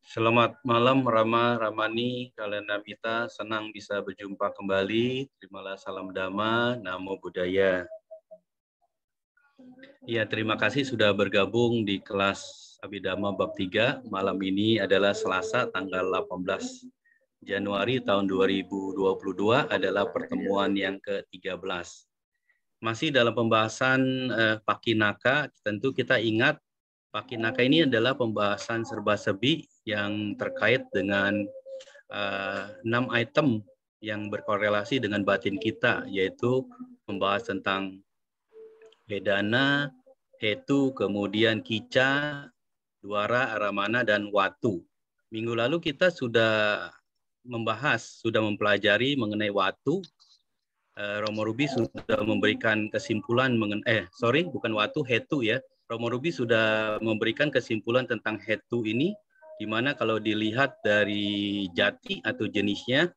Selamat malam Rama, Ramani, kalian Namita, senang bisa berjumpa kembali. Terimalah salam Dhamma, Namo Buddhaya. Ya, terima kasih sudah bergabung di kelas Abhidhamma Bab 3. Malam ini adalah Selasa tanggal 18 Januari tahun 2022, adalah pertemuan yang ke-13. Masih dalam pembahasan Pakinaka, tentu kita ingat Pakinaka ini adalah pembahasan serba-serbi yang terkait dengan 6 item yang berkorelasi dengan batin kita, yaitu membahas tentang Vedana, Hetu, kemudian Kica, Dwara, Aramana, dan Watu. Minggu lalu kita sudah mempelajari mengenai Watu. Romo Ruby sudah memberikan kesimpulan mengenai, bukan Watu, Hetu ya. Romo Ruby sudah memberikan kesimpulan tentang Hetu ini, di mana kalau dilihat dari jati atau jenisnya,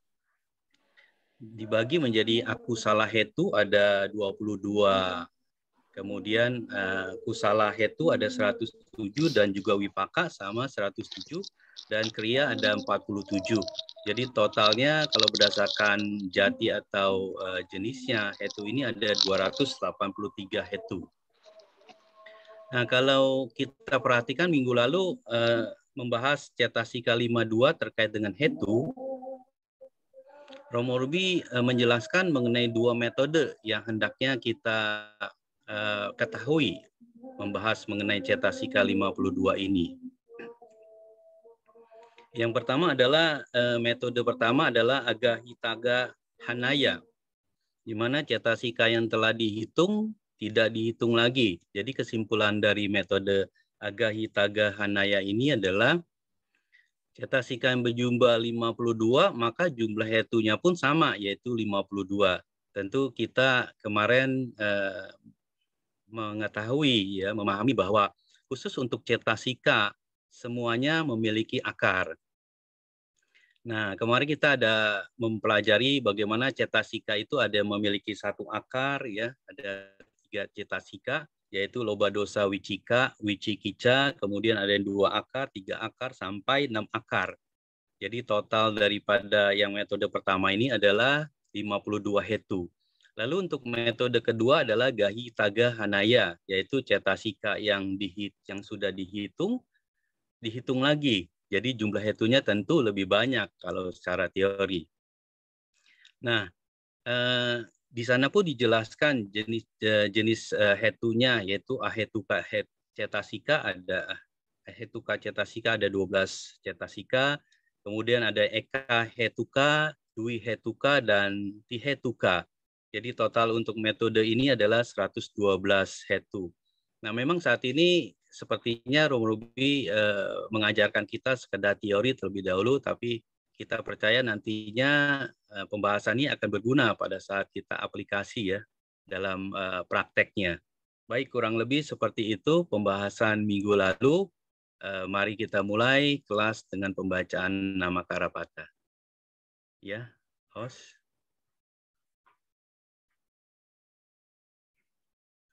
dibagi menjadi akusala Hetu ada 22. Kemudian kusala Hetu ada 107 dan juga wipaka sama 107 dan kriya ada 47. Jadi totalnya kalau berdasarkan jati atau jenisnya Hetu ini ada 283 Hetu. Nah, kalau kita perhatikan minggu lalu membahas cetasika 52 terkait dengan Hetu, Romo Ruby menjelaskan mengenai 2 metode yang hendaknya kita ketahui membahas mengenai cetasika 52 ini. Yang pertama adalah metode pertama adalah Agahitaga Hanaya, di mana cetasika yang telah dihitung tidak dihitung lagi. Jadi kesimpulan dari metode Agahitaga Hanaya ini adalah cetasika yang berjumlah 52, maka jumlah hetunya pun sama, yaitu 52. Tentu kita kemarin mengetahui, ya, memahami bahwa khusus untuk cetasika semuanya memiliki akar. Nah, kemarin kita ada mempelajari bagaimana cetasika itu ada memiliki 1 akar, ya, ada 3 cetasika, yaitu loba dosa wicika, wicikica, kemudian ada 2 akar, 3 akar, sampai 6 akar. Jadi total daripada yang metode pertama ini adalah 52 hetu. Lalu untuk metode kedua adalah Gahitaga Hanaya, yaitu cetasika yang sudah dihitung lagi. Jadi jumlah hetunya tentu lebih banyak kalau secara teori. Nah, di sana pun dijelaskan jenis hetunya, yaitu ahetuka cetasika ada ahetuka cetasika ada 12 cetasika, kemudian ada eka hetuka, dwi hetuka, dan tihetuka. Jadi total untuk metode ini adalah 112 hetu. Nah, memang saat ini sepertinya Romo Ruby mengajarkan kita sekedar teori terlebih dahulu, tapi kita percaya nantinya pembahasan ini akan berguna pada saat kita aplikasi, ya, dalam prakteknya. Baik, kurang lebih seperti itu pembahasan minggu lalu. Mari kita mulai kelas dengan pembacaan nama Karapata. Ya, host.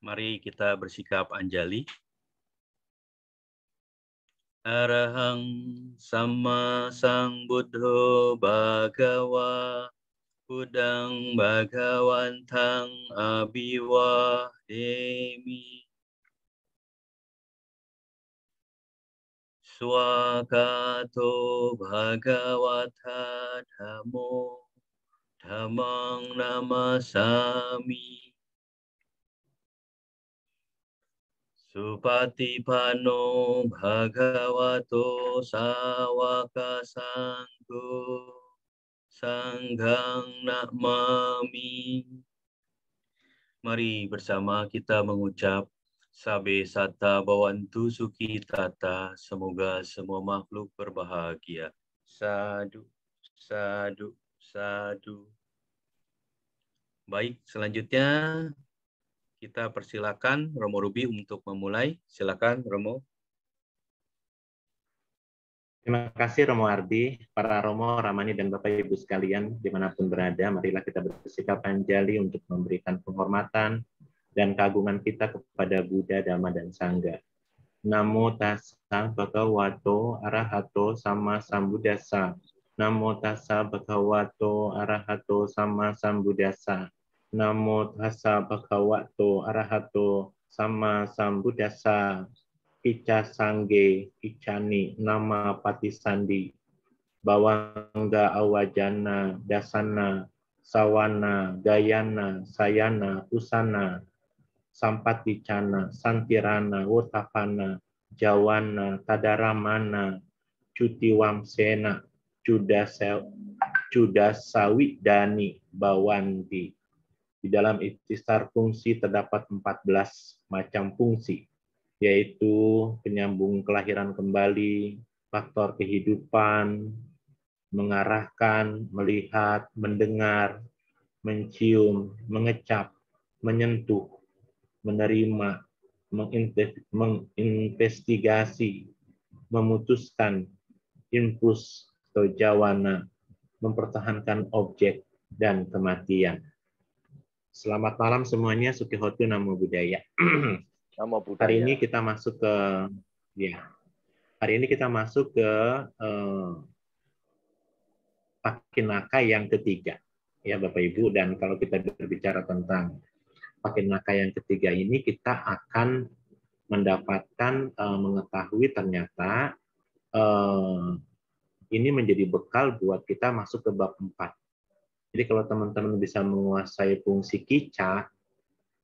Mari kita bersikap anjali. Arahang Sama Sang Buddho Bhagawa Buddhang Bhagawantang Abhiwademi. Swakato Bhagawata Dhammo Dhammang Namasami. Supatipano Bhagavato Sawaka Sangho Sanghang Namami. Mari bersama kita mengucap Sabe Sata Bawantu Suki Tata. Semoga semua makhluk berbahagia. Sadu, sadu, sadu. Baik, selanjutnya kita persilakan Romo Ruby untuk memulai. Silakan Romo. Terima kasih Romo Ardi, para Romo, Ramani, dan Bapak Ibu sekalian dimanapun berada. Marilah kita bersikap anjali untuk memberikan penghormatan dan keagungan kita kepada Buddha, Dhamma, dan Sangha. Namo tassa bhagavato arahato sama sambuddhassa. Namo tassa bhagavato arahato sama sambuddhassa. Namo tassa bhagavato arahato sama sambuddhassa. Ica sangge icani nama patisandi. Bawangga awajana dasana sawana gayana sayana usana sampaticana santirana wotapana jawana tadaramana cutiwamsena cudasawi dani bawanti. Di dalam ikhtisar fungsi terdapat 14 macam fungsi, yaitu penyambung kelahiran kembali, faktor kehidupan, mengarahkan, melihat, mendengar, mencium, mengecap, menyentuh, menerima, menginvestigasi, memutuskan, impuls atau jawana, mempertahankan objek, dan kematian. Selamat malam semuanya, Sukihotu Namo Buddhaya. Namo Buddhaya. Hari ini kita masuk ke Pakinaka yang ketiga, ya Bapak Ibu. Dan kalau kita berbicara tentang Pakinaka yang ketiga ini, kita akan mendapatkan mengetahui ternyata ini menjadi bekal buat kita masuk ke bab 4. Jadi kalau teman-teman bisa menguasai fungsi kica,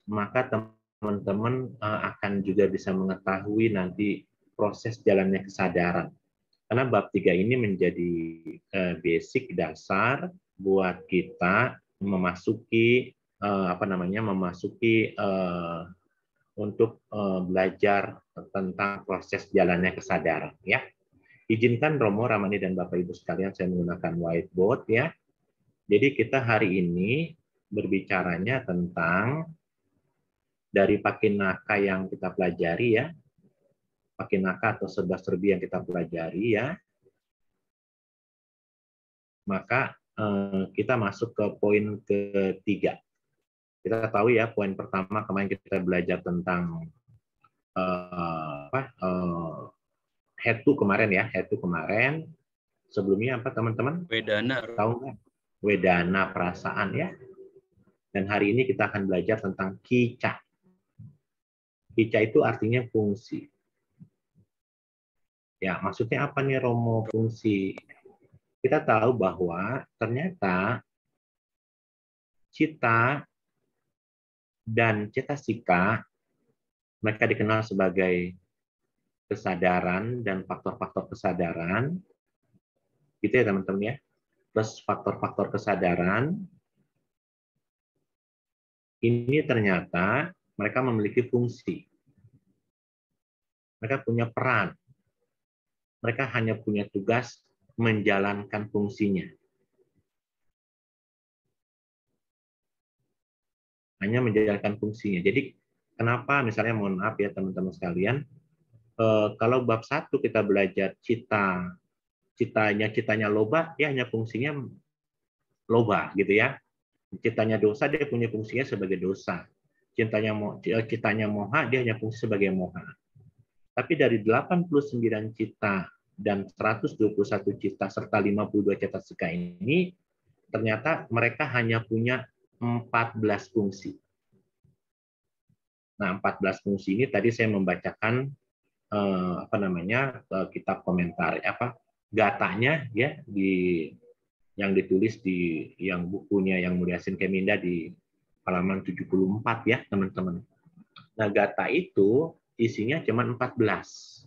maka teman-teman akan juga bisa mengetahui nanti proses jalannya kesadaran. Karena bab 3 ini menjadi basic dasar buat kita memasuki untuk belajar tentang proses jalannya kesadaran, ya. Izinkan Romo, Ramani, dan Bapak Ibu sekalian saya menggunakan whiteboard, ya. Jadi kita hari ini berbicaranya tentang dari Pakinaka yang kita pelajari, ya. Pakinaka atau serba-serbi yang kita pelajari, ya. Maka kita masuk ke poin ketiga. Kita tahu ya, poin pertama kemarin kita belajar tentang head to kemarin, ya. Head to kemarin. Sebelumnya apa teman-teman? Wedana. Tahu nggak? Wedana perasaan, ya. Dan hari ini kita akan belajar tentang kica. Kica itu artinya fungsi. Ya, maksudnya apa nih Romo fungsi? Kita tahu bahwa ternyata cita dan cetasika mereka dikenal sebagai kesadaran dan faktor-faktor kesadaran, gitu ya teman-teman, ya. Plus faktor-faktor kesadaran ini ternyata mereka memiliki fungsi, mereka punya peran, mereka hanya punya tugas menjalankan fungsinya. Hanya menjalankan fungsinya. Jadi kenapa misalnya, mohon maaf ya teman-teman sekalian, kalau bab 1 kita belajar citanya loba, dia hanya fungsinya loba, gitu ya. Citanya dosa, dia punya fungsinya sebagai dosa. Citanya moha, dia hanya fungsi sebagai moha. Tapi dari 89 cita dan 121 cita serta 52 cetasika ini, ternyata mereka hanya punya 14 fungsi. Nah, 14 fungsi ini tadi saya membacakan kitab komentar gatanya, ya, yang ditulis di yang bukunya Yang Mulia Sin Keminda di halaman 74, ya teman-teman. Nah, gata itu isinya cuma 14.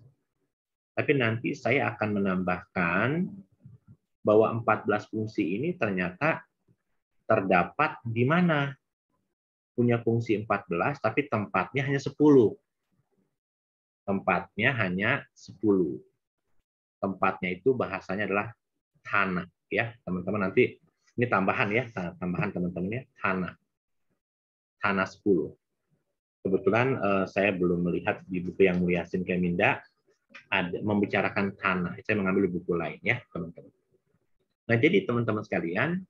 Tapi nanti saya akan menambahkan bahwa 14 fungsi ini ternyata terdapat di mana? Punya fungsi 14, tapi tempatnya hanya 10. Tempatnya hanya 10. Tempatnya itu bahasanya adalah thana, ya teman-teman. Nanti ini tambahan, ya, tambahan teman-teman, ya, thana 10. Kebetulan saya belum melihat di buku Yang Mulia Sin Keminda ada membicarakan thana. Saya mengambil buku lain, ya teman-teman. Nah, jadi teman-teman sekalian,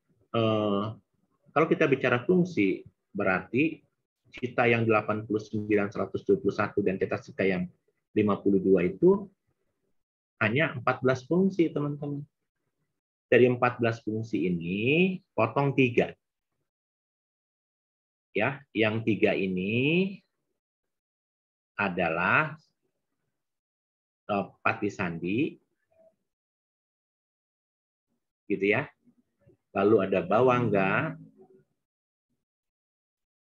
kalau kita bicara fungsi, berarti cita yang 89, 121 dan cetasika yang 52 itu hanya 14 fungsi, teman-teman. Dari 14 fungsi ini, potong 3. Ya, yang 3 ini adalah Pati Sandi, gitu ya. Lalu ada Bawangga,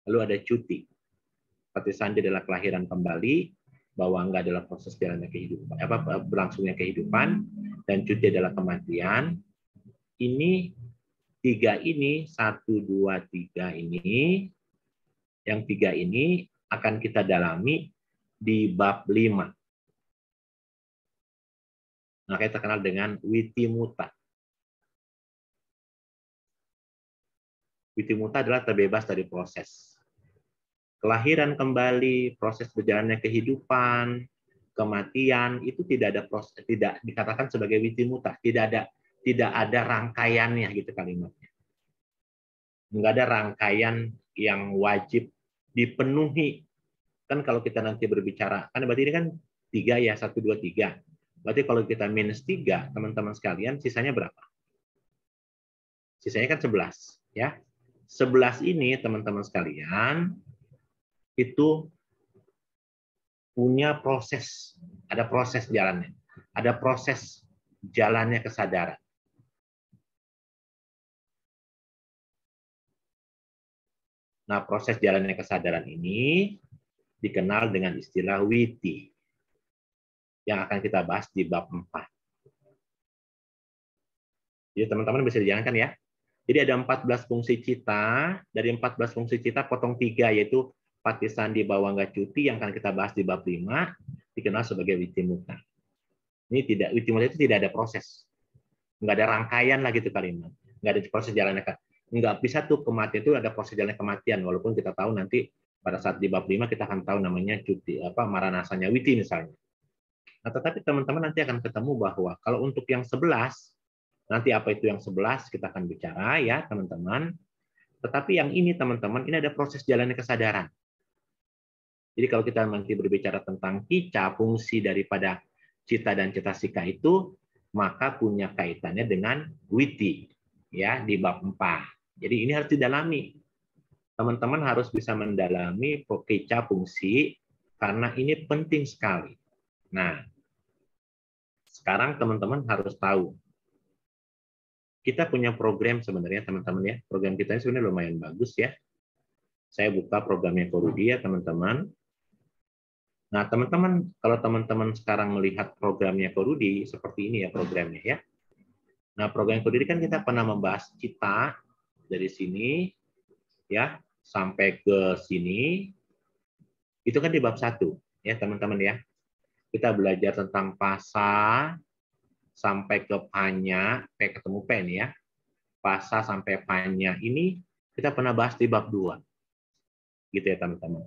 lalu ada Cuti. Pati Sandi adalah kelahiran kembali, Bawangga adalah proses jalannya kehidupan, berlangsungnya kehidupan, dan Cuti adalah kematian. Ini 3 ini, 1, 2, 3 ini, yang 3 ini akan kita dalami di bab 5. Nah, kita kenal dengan Witimuta. Witimuta adalah terbebas dari proses. Kelahiran kembali, proses berjalannya kehidupan, kematian, itu tidak ada proses, tidak dikatakan sebagai Witimuta, tidak ada rangkaiannya gitu kalimatnya. Enggak ada rangkaian yang wajib dipenuhi. Kan kalau kita nanti berbicara, kan berarti ini kan 3 ya, 1, 2, 3. Berarti kalau kita minus 3, teman-teman sekalian, sisanya berapa? Sisanya kan 11. Ya. 11 ini, teman-teman sekalian, itu punya proses. Ada proses jalannya. Ada proses jalannya kesadaran. Nah, proses jalannya kesadaran ini dikenal dengan istilah witi, yang akan kita bahas di bab 4. Jadi teman-teman bisa dijalankan ya. Jadi ada 14 fungsi cita, dari 14 fungsi cita potong 3, yaitu Pati Sandi, Bawangga, Cuti, yang akan kita bahas di bab 5, dikenal sebagai Witimuta. Ini tidak, Witimuta itu tidak ada proses. Nggak ada rangkaian lah gitu kalimat. Nggak ada proses jalannya. Nggak bisa tuh kematian itu ada proses jalannya kematian, walaupun kita tahu nanti pada saat di bab 5 kita akan tahu namanya Cuti, Maranasanya Witi misalnya. Nah, tetapi teman-teman nanti akan ketemu bahwa kalau untuk yang 11, nanti apa itu yang 11 kita akan bicara ya teman-teman. Tetapi yang ini teman-teman, ini ada proses jalannya kesadaran. Jadi kalau kita nanti berbicara tentang kica, fungsi daripada cita dan cetasika itu, maka punya kaitannya dengan witi ya di bab 4. Jadi ini harus didalami. Teman-teman harus bisa mendalami kica fungsi karena ini penting sekali. Nah, sekarang teman-teman harus tahu. Kita punya program sebenarnya teman-teman ya. Program kita ini sebenarnya lumayan bagus ya. Saya buka programnya Korudi ya teman-teman. Nah teman-teman, kalau teman-teman sekarang melihat programnya Korudi, seperti ini ya programnya ya. Nah program Korudi kan kita pernah membahas cita dari sini ya sampai ke sini. Itu kan di bab 1 ya teman-teman ya. Kita belajar tentang pasa sampai ke panya, kayak ketemu pen ya. Pasa sampai panya ini kita pernah bahas di bab 2. Gitu ya teman-teman.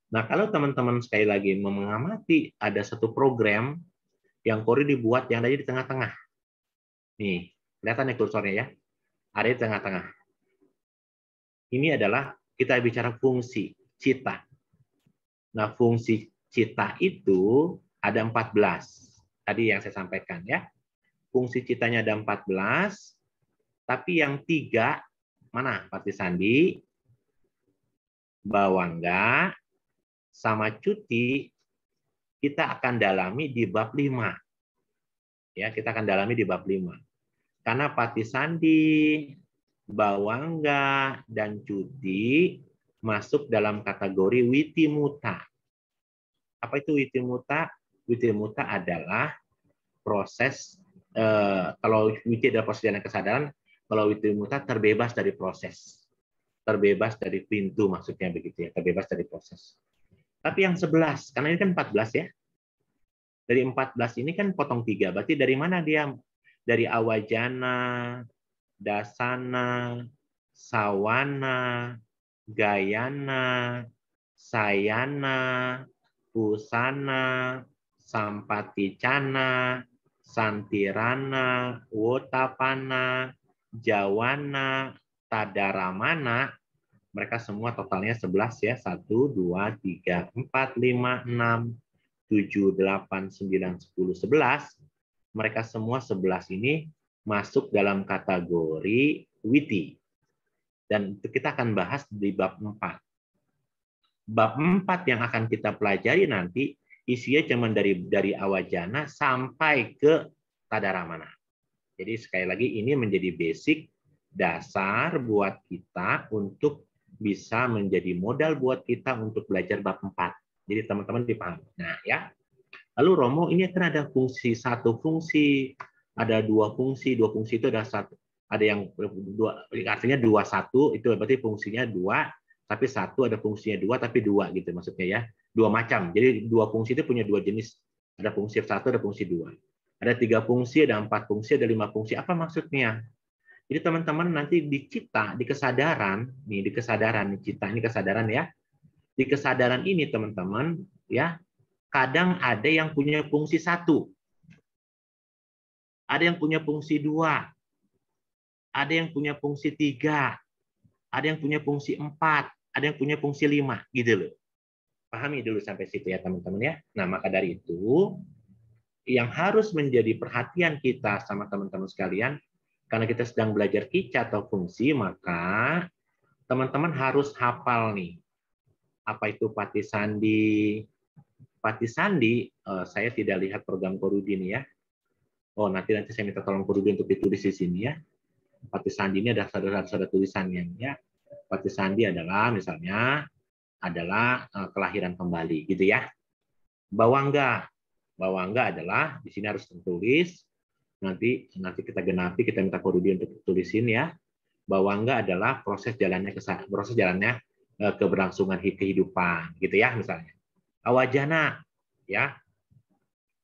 Nah, kalau teman-teman sekali lagi mengamati ada satu program yang Korudi dibuat yang ada di tengah-tengah. Nih, kelihatan ya kursornya ya. Ada di tengah-tengah. Ini adalah kita bicara fungsi cita. Nah, fungsi cita itu ada 14. Tadi yang saya sampaikan ya. Fungsi citanya ada 14, tapi yang 3 mana? Pati Sandi, Bawangga, sama Cuti kita akan dalami di bab 5. Ya, kita akan dalami di bab 5. Karena Pati Sandi, Bawangga, dan Cuti masuk dalam kategori Witimuta. Apa itu Witimuta? Witimuta adalah proses, kalau Witi adalah proses jalan kesadaran, kalau Witimuta terbebas dari proses. Terbebas dari pintu maksudnya begitu ya, terbebas dari proses. Tapi yang 11, karena ini kan 14 ya. Dari 14 ini kan potong 3, berarti dari mana dia? Dari Awajana, Dasana, Sawana, Gayana, Sayana, Pusana, Sampaticana, Santirana, Wotapana, Jawana, Tadaramana, mereka semua totalnya 11 ya. 1, 2, 3, 4, 5, 6, 7, 8, 9, 10, 11, mereka semua 11 ini masuk dalam kategori witi. Dan kita akan bahas di bab 4. Bab 4 yang akan kita pelajari nanti isinya cuma dari awajana sampai ke tadaramana. Jadi sekali lagi ini menjadi basic dasar buat kita untuk bisa menjadi modal buat kita untuk belajar bab 4. Jadi teman-teman dipahami. Nah, ya. Lalu Romo ini kan ada fungsi, satu fungsi, ada dua fungsi itu ada satu, ada yang dua, artinya 2 1 itu berarti fungsinya 2, tapi 1 ada fungsinya 2 tapi 2 gitu maksudnya ya. 2 macam. Jadi 2 fungsi itu punya 2 jenis. Ada fungsi 1, ada fungsi 2. Ada 3 fungsi, ada 4 fungsi, ada 5 fungsi. Apa maksudnya? Jadi teman-teman nanti di cita, di kesadaran, nih di kesadaran, di cita ini kesadaran ya. Di kesadaran ini teman-teman ya, kadang ada yang punya fungsi 1. Ada yang punya fungsi 2. Ada yang punya fungsi 3. Ada yang punya fungsi 4. Ada yang punya fungsi 5 gitu loh. Pahami dulu sampai situ ya teman-teman ya. Nah, maka dari itu yang harus menjadi perhatian kita sama teman-teman sekalian, karena kita sedang belajar kica atau fungsi, maka teman-teman harus hafal nih. Apa itu Patisandi? Patisandi, saya tidak lihat program Korudin ya. Oh, nanti saya minta tolong Korudin untuk ditulis di sini ya. Patisandi ini ada tulisannya ya. Patisandi adalah misalnya adalah kelahiran kembali gitu ya. Bawangga. Bawangga adalah di sini harus tertulis. Nanti kita genapi, kita minta Korudi untuk tulisin ya. Bawangga adalah proses jalannya keberlangsungan kehidupan gitu ya misalnya. Awajana ya.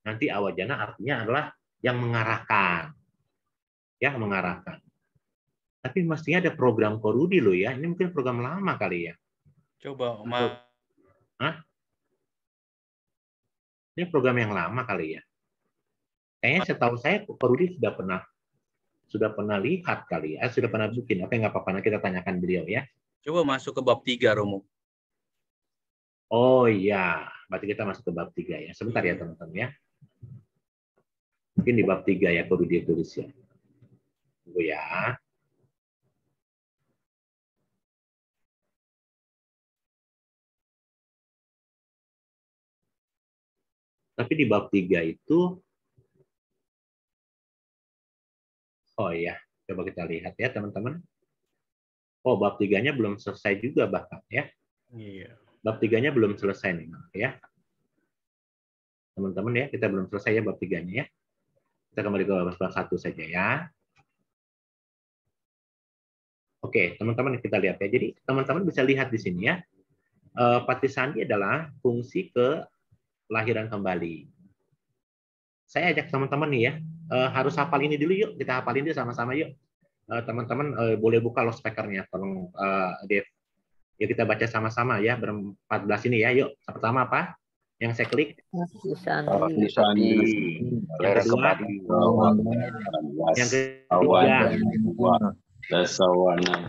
Nanti awajana artinya adalah yang mengarahkan. Ya, mengarahkan. Tapi mestinya ada program Korudi loh ya. Ini mungkin program lama kali ya. Coba, Hah? Ini program yang lama kali ya. Kayaknya setahu saya Korudi sudah pernah lihat kali ya, sudah pernah bikin. Oke, nggak apa-apa, nanti kita tanyakan beliau ya. Coba masuk ke bab 3, Romo. Oh iya, berarti kita masuk ke bab 3 ya. Sebentar ya teman-teman ya. Mungkin di bab 3 ya Korudi tulis ya. Tunggu ya. Tapi di bab 3 itu, oh iya, coba kita lihat ya teman-teman. Oh, bab 3-nya belum selesai juga bahkan ya. Iya. Bab 3-nya belum selesai nih ya. Teman-teman ya, kita belum selesai ya bab 3-nya ya. Kita kembali ke bab 1 saja ya. Oke, teman-teman kita lihat ya. Jadi teman-teman bisa lihat di sini ya. Patisandi adalah fungsi kelahiran kembali. Saya ajak teman-teman nih ya, harus hafal ini dulu yuk. Kita hafalin dulu sama-sama yuk. Teman-teman boleh buka loudspeaker-nya, tolong Dev. Ya kita baca sama-sama ya, ber-14 ini ya. Yuk, pertama apa? Yang saya klik. Patisandi. Yang kedua. Yang ketiga. Dasawana.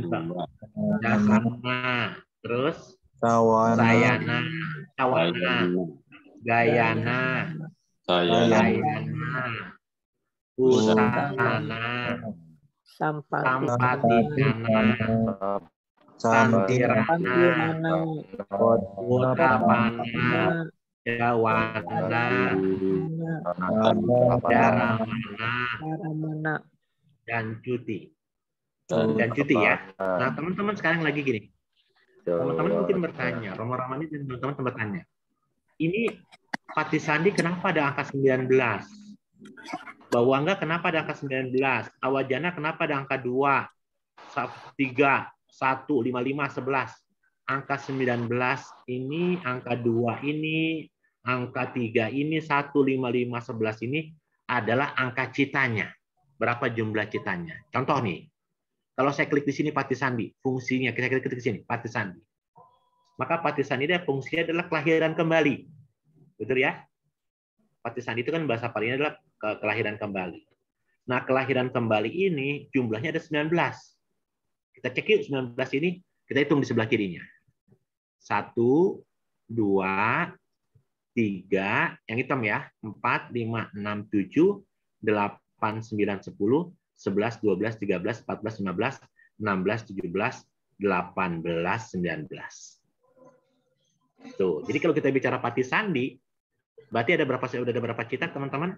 Dasana. Terus. Sayana. Sawana. Gayana. Sayana. Usana. Sampatikana. Santirana. Utapana. Jawana. Daramana. Dan cuti. Dan cuti ya. Nah, teman-teman sekarang lagi gini. Teman-teman mungkin bertanya, Romo Ramani dan teman-teman bertanya. Ini Patisandi kenapa ada angka 19? Bawangga kenapa ada angka 19? Awajana kenapa ada angka 2? 3, 1, 5, 5, 11. Angka 19 ini, angka 2 ini, angka 3 ini, 1, 5, 5, 11 ini adalah angka citanya. Berapa jumlah citanya? Contoh nih. Kalau saya klik di sini Patisandi, fungsinya kita klik di sini Patisandi. Maka Patisandi itu fungsinya adalah kelahiran kembali. Betul ya? Patisandi itu kan bahasa palingnya adalah kelahiran kembali. Nah, kelahiran kembali ini jumlahnya ada 19. Kita cek yuk 19 ini, kita hitung di sebelah kirinya. 1, 2, 3, yang hitam ya, 4, 5, 6, 7, 8, 9, 10, 11, 12, 13, 14, 15, 16, 17, 18, 19. Tuh, jadi kalau kita bicara Pati Sandi, berarti ada berapa cita, teman-teman?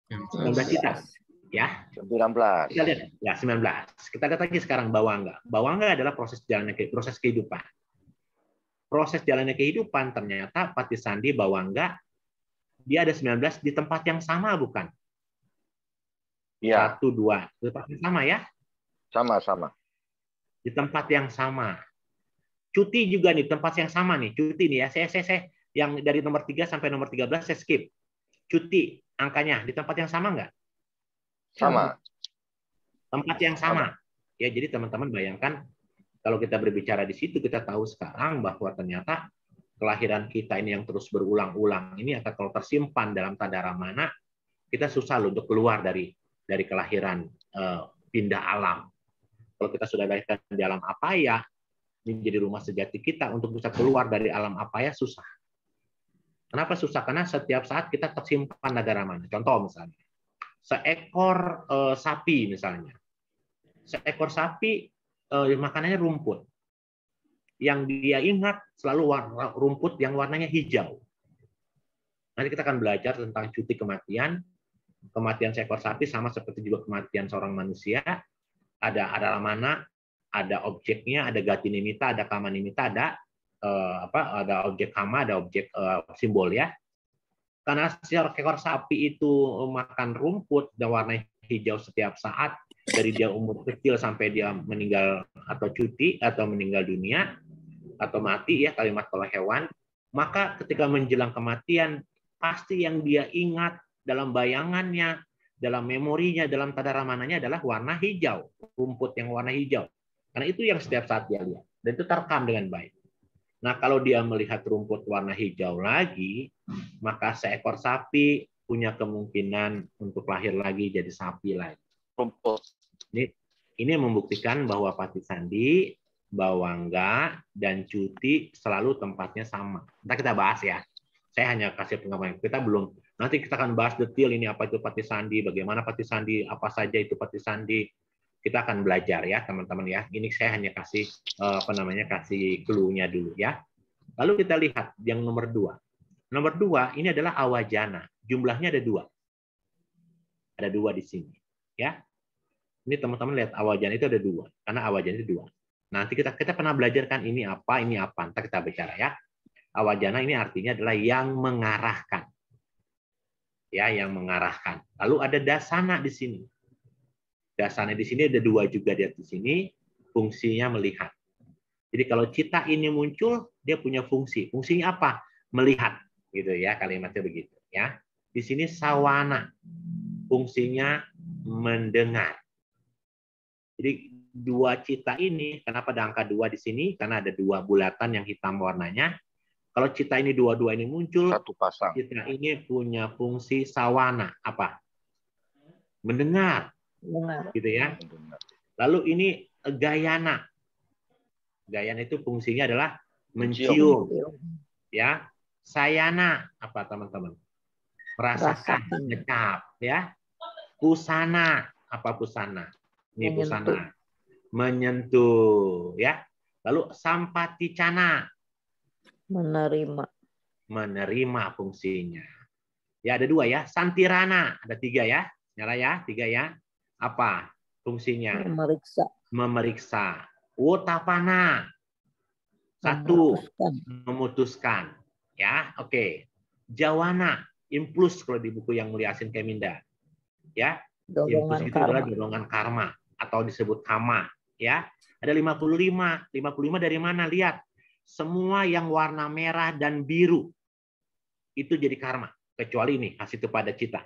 19 cita. Ya. 19. Kita lihat ya 19. Kita lihat lagi sekarang bawangga. Bawangga adalah proses kehidupan. Proses jalannya kehidupan ternyata Pati Sandi bawangga dia ada 19 di tempat yang sama bukan? Iya. 1, 2. Di tempat yang sama ya? Sama-sama. Di tempat yang sama. Cuti juga nih, tempat yang sama nih. Cuti nih ya. Saya yang dari nomor 3 sampai nomor 13 saya skip. Cuti angkanya di tempat yang sama nggak? Sama. Tempat yang sama. Ya, jadi teman-teman bayangkan kalau kita berbicara di situ kita tahu sekarang bahwa ternyata kelahiran kita ini yang terus berulang-ulang ini akan kalau tersimpan dalam tadara mana kita susah loh untuk keluar dari kelahiran pindah alam. Kalau kita sudah lahirkan di alam apaya, ini menjadi rumah sejati kita untuk bisa keluar dari alam apaya susah. Kenapa susah? Karena setiap saat kita tersimpan tadara mana. Contoh misalnya, seekor sapi misalnya. Seekor sapi makanannya rumput. Yang dia ingat selalu rumput yang warnanya hijau. Nanti kita akan belajar tentang cuti kematian. Kematian seekor sapi sama seperti juga kematian seorang manusia. Ada mana, ada objeknya, ada gati nimita, ada kama nimita, ada objek kama, ada objek simbol ya. Karena seekor sapi itu makan rumput dan warna hijau setiap saat dari dia umur kecil sampai dia meninggal atau cuti atau meninggal dunia atau mati ya kalimat kalau hewan, maka ketika menjelang kematian pasti yang dia ingat dalam bayangannya, dalam memorinya, dalam tadara mananya adalah warna hijau, rumput yang warna hijau. Karena itu yang setiap saat dia lihat dan itu terekam dengan baik. Nah, kalau dia melihat rumput warna hijau lagi, maka seekor sapi punya kemungkinan untuk lahir lagi jadi sapi lagi. Rumput. Ini membuktikan bahwa Pati Sandi, bawangga, dan cuti selalu tempatnya sama. Nanti kita bahas ya. Saya hanya kasih pengamatan. Kita belum. Nanti kita akan bahas detail ini apa itu Pati Sandi, bagaimana Pati Sandi, apa saja itu Pati Sandi. Kita akan belajar ya teman-teman ya. Ini saya hanya kasih kasih clue-nya dulu ya. Lalu kita lihat yang nomor 2. Nomor 2 ini adalah awajana. Jumlahnya ada 2. Ada 2 di sini ya. Ini teman-teman lihat awajana itu ada 2 karena awajana itu 2. Nanti kita pernah belajarkan ini apa. Nanti kita bicara ya. Awajana ini artinya adalah yang mengarahkan. Ya, yang mengarahkan. Lalu ada dasana di sini. Dasana di sini ada 2 juga di sini, fungsinya melihat. Jadi kalau cita ini muncul, dia punya fungsi. Fungsinya apa? Melihat, gitu ya, kalimatnya begitu ya. Di sini sawana. Fungsinya mendengar. Jadi 2 cita ini, kenapa ada angka 2 di sini? Karena ada 2 bulatan yang hitam warnanya. Kalau cita ini 2 ini muncul, Satu pasang. Cita ini punya fungsi sawana. Apa? Mendengar. Gitu ya. Lalu ini gayana. Gayana itu fungsinya adalah mencium. Ya. Sayana apa teman-teman? Merasakan, ngecap ya. Pusana, apa pusana? Ini pusana. Menyentuh ya. Lalu sampaticana. Menerima fungsinya. Ya ada 2 ya. Santirana ada 3 ya. Nyala ya, 3 ya. Apa fungsinya? Memeriksa. Utapana. 1 memutuskan. Ya, oke. Jawana, impuls kalau di buku yang Mulia Asin Keminda. Ya. Impuls itu adalah dorongan karma atau disebut kama, ya. Ada 55. 55 dari mana? Lihat. Semua yang warna merah dan biru itu jadi karma. Kecuali ini, hasito pada cita.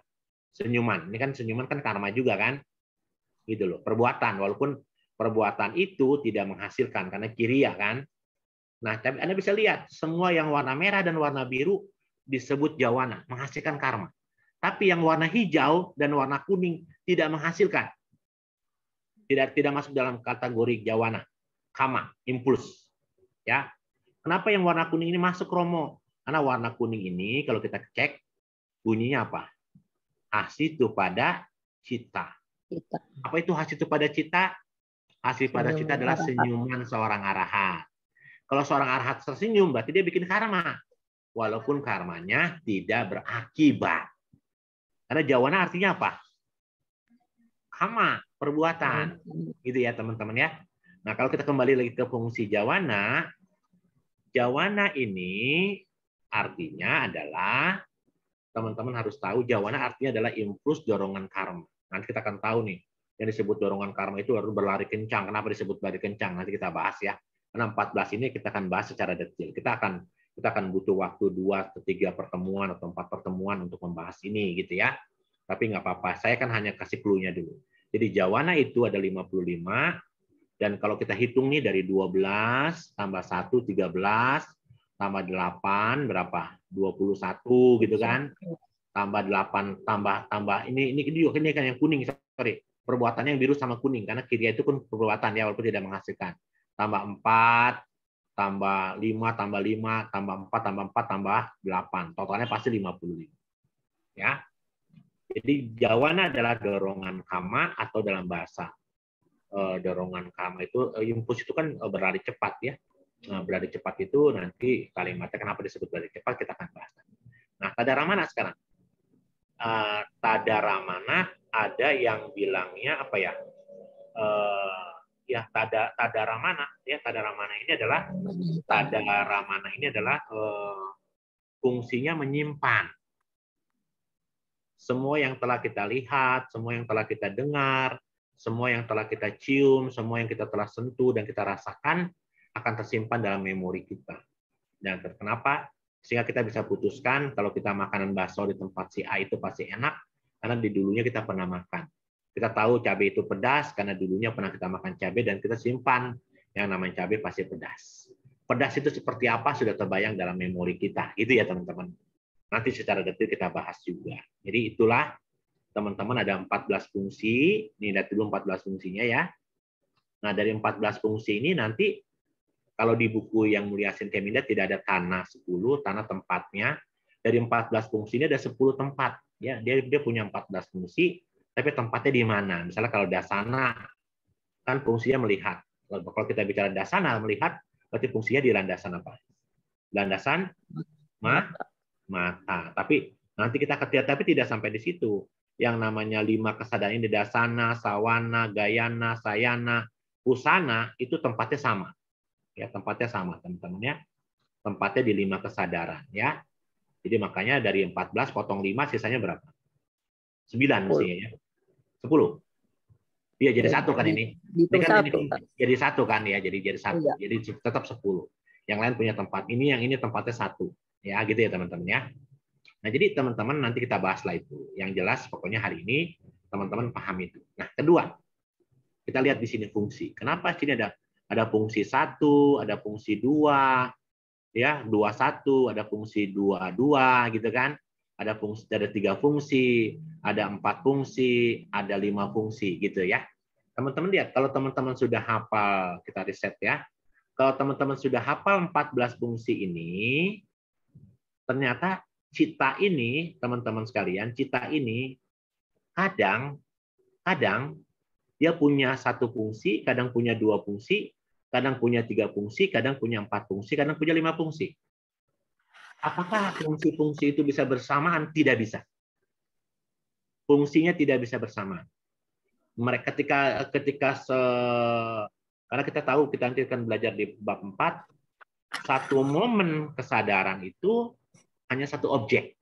Senyuman. Ini kan senyuman kan karma juga kan? Gitu loh. Perbuatan. Walaupun perbuatan itu tidak menghasilkan karena kiriya kan. Nah, tapi Anda bisa lihat semua yang warna merah dan warna biru disebut jawana, menghasilkan karma. Tapi yang warna hijau dan warna kuning tidak menghasilkan. Tidak masuk dalam kategori jawana. Kama, impuls. Ya. Kenapa yang warna kuning ini masuk Romo? Karena warna kuning ini kalau kita cek bunyinya apa? Hasitu pada cita. Apa itu hasitu pada cita? Hasil pada cita adalah senyuman seorang arahat. Kalau seorang arahat tersenyum, berarti dia bikin karma. Walaupun karmanya tidak berakibat. Karena jawana artinya apa? Kama, perbuatan. Gitu ya teman-teman ya. Nah kalau kita kembali lagi ke fungsi jawana, jawana ini artinya adalah, teman-teman harus tahu, jawana artinya adalah impuls dorongan karma. Nanti kita akan tahu nih, yang disebut dorongan karma itu harus berlari kencang. Kenapa disebut berlari kencang? Nanti kita bahas ya. Karena 14 ini kita akan bahas secara detail. Kita akan butuh waktu 2 atau 3 pertemuan atau 4 pertemuan untuk membahas ini gitu ya. Tapi nggak apa-apa, saya kan hanya kasih clue-nya dulu. Jadi jawana itu ada 55, dan kalau kita hitung nih dari 12 tambah 1 13 tambah 8 berapa? 21 gitu kan? Tambah 8 tambah ini kan yang kuning, sorry. Perbuatannya yang biru sama kuning karena kiriya itu pun perbuatan ya walaupun tidak menghasilkan. Tambah 4 tambah 5 tambah 5 tambah 4 tambah 4 tambah 8. Totalnya pasti 55. Ya. Jadi jawana adalah dorongan kama atau dalam bahasa dorongan kama itu impuls itu kan berlari cepat ya. Nah, berlari cepat itu nanti kalimatnya kenapa disebut berlari cepat kita akan bahas. Nah, tadaramana sekarang. Tadaramana ada yang bilangnya apa ya? Ya tadaramana ya tadaramana ini adalah fungsinya menyimpan semua yang telah kita lihat, semua yang telah kita dengar, semua yang telah kita cium, semua yang kita telah sentuh dan kita rasakan akan tersimpan dalam memori kita. Dan kenapa? Sehingga kita bisa putuskan kalau kita makanan bakso di tempat si A itu pasti enak karena di dulunya kita pernah makan. Kita tahu cabai itu pedas karena dulunya pernah kita makan cabai dan kita simpan yang namanya cabai pasti pedas. Pedas itu seperti apa sudah terbayang dalam memori kita, gitu ya teman-teman. Nanti secara detail kita bahas juga. Jadi itulah teman-teman ada 14 fungsi. Ini lihat dulu 14 fungsinya ya. Nah dari 14 fungsi ini nanti kalau di buku yang Mulia Keminda tidak ada tanah 10, tanah tempatnya. Dari 14 fungsi ini ada 10 tempat. Ya, dia punya 14 fungsi, tapi tempatnya di mana? Misalnya kalau dasana kan fungsinya melihat. Kalau kita bicara dasana melihat, berarti fungsinya di landasan apa? Landasan mata. Tapi nanti kita lihat, tapi tidak sampai di situ. Yang namanya 5 kesadaran ini dasana, sawana, gayana, sayana, usana itu tempatnya sama. Ya, tempatnya sama, teman-teman ya. Tempatnya di 5 kesadaran ya. Jadi makanya dari 14 potong 5 sisanya berapa? 9 mestinya ya. 10. Iya jadi satu kan ini. Ini kan ini jadi satu kan ya, jadi satu. Iya. Jadi tetap 10. Yang lain punya tempat. Ini yang ini tempatnya 1. Ya, gitu ya teman-teman ya. Nah, jadi teman-teman nanti kita bahaslah itu. Yang jelas pokoknya hari ini teman-teman paham itu. Nah, kedua, kita lihat di sini fungsi. Kenapa sini ada fungsi 1, ada fungsi 2, ya, 21, ada fungsi 22 gitu kan. Ada 3 fungsi, ada 4 fungsi, ada 5 fungsi gitu ya. Teman-teman lihat kalau teman-teman sudah hafal, kita riset ya. Kalau teman-teman sudah hafal 14 fungsi ini, ternyata cita ini, teman-teman sekalian, cita ini kadang dia punya 1 fungsi, kadang punya 2 fungsi, kadang punya 3 fungsi, kadang punya 4 fungsi, kadang punya 5 fungsi. Apakah fungsi-fungsi itu bisa bersamaan? Tidak bisa. Fungsinya tidak bisa bersamaan. Mereka karena kita tahu kita nanti akan belajar di bab 4, satu momen kesadaran itu hanya 1 objek,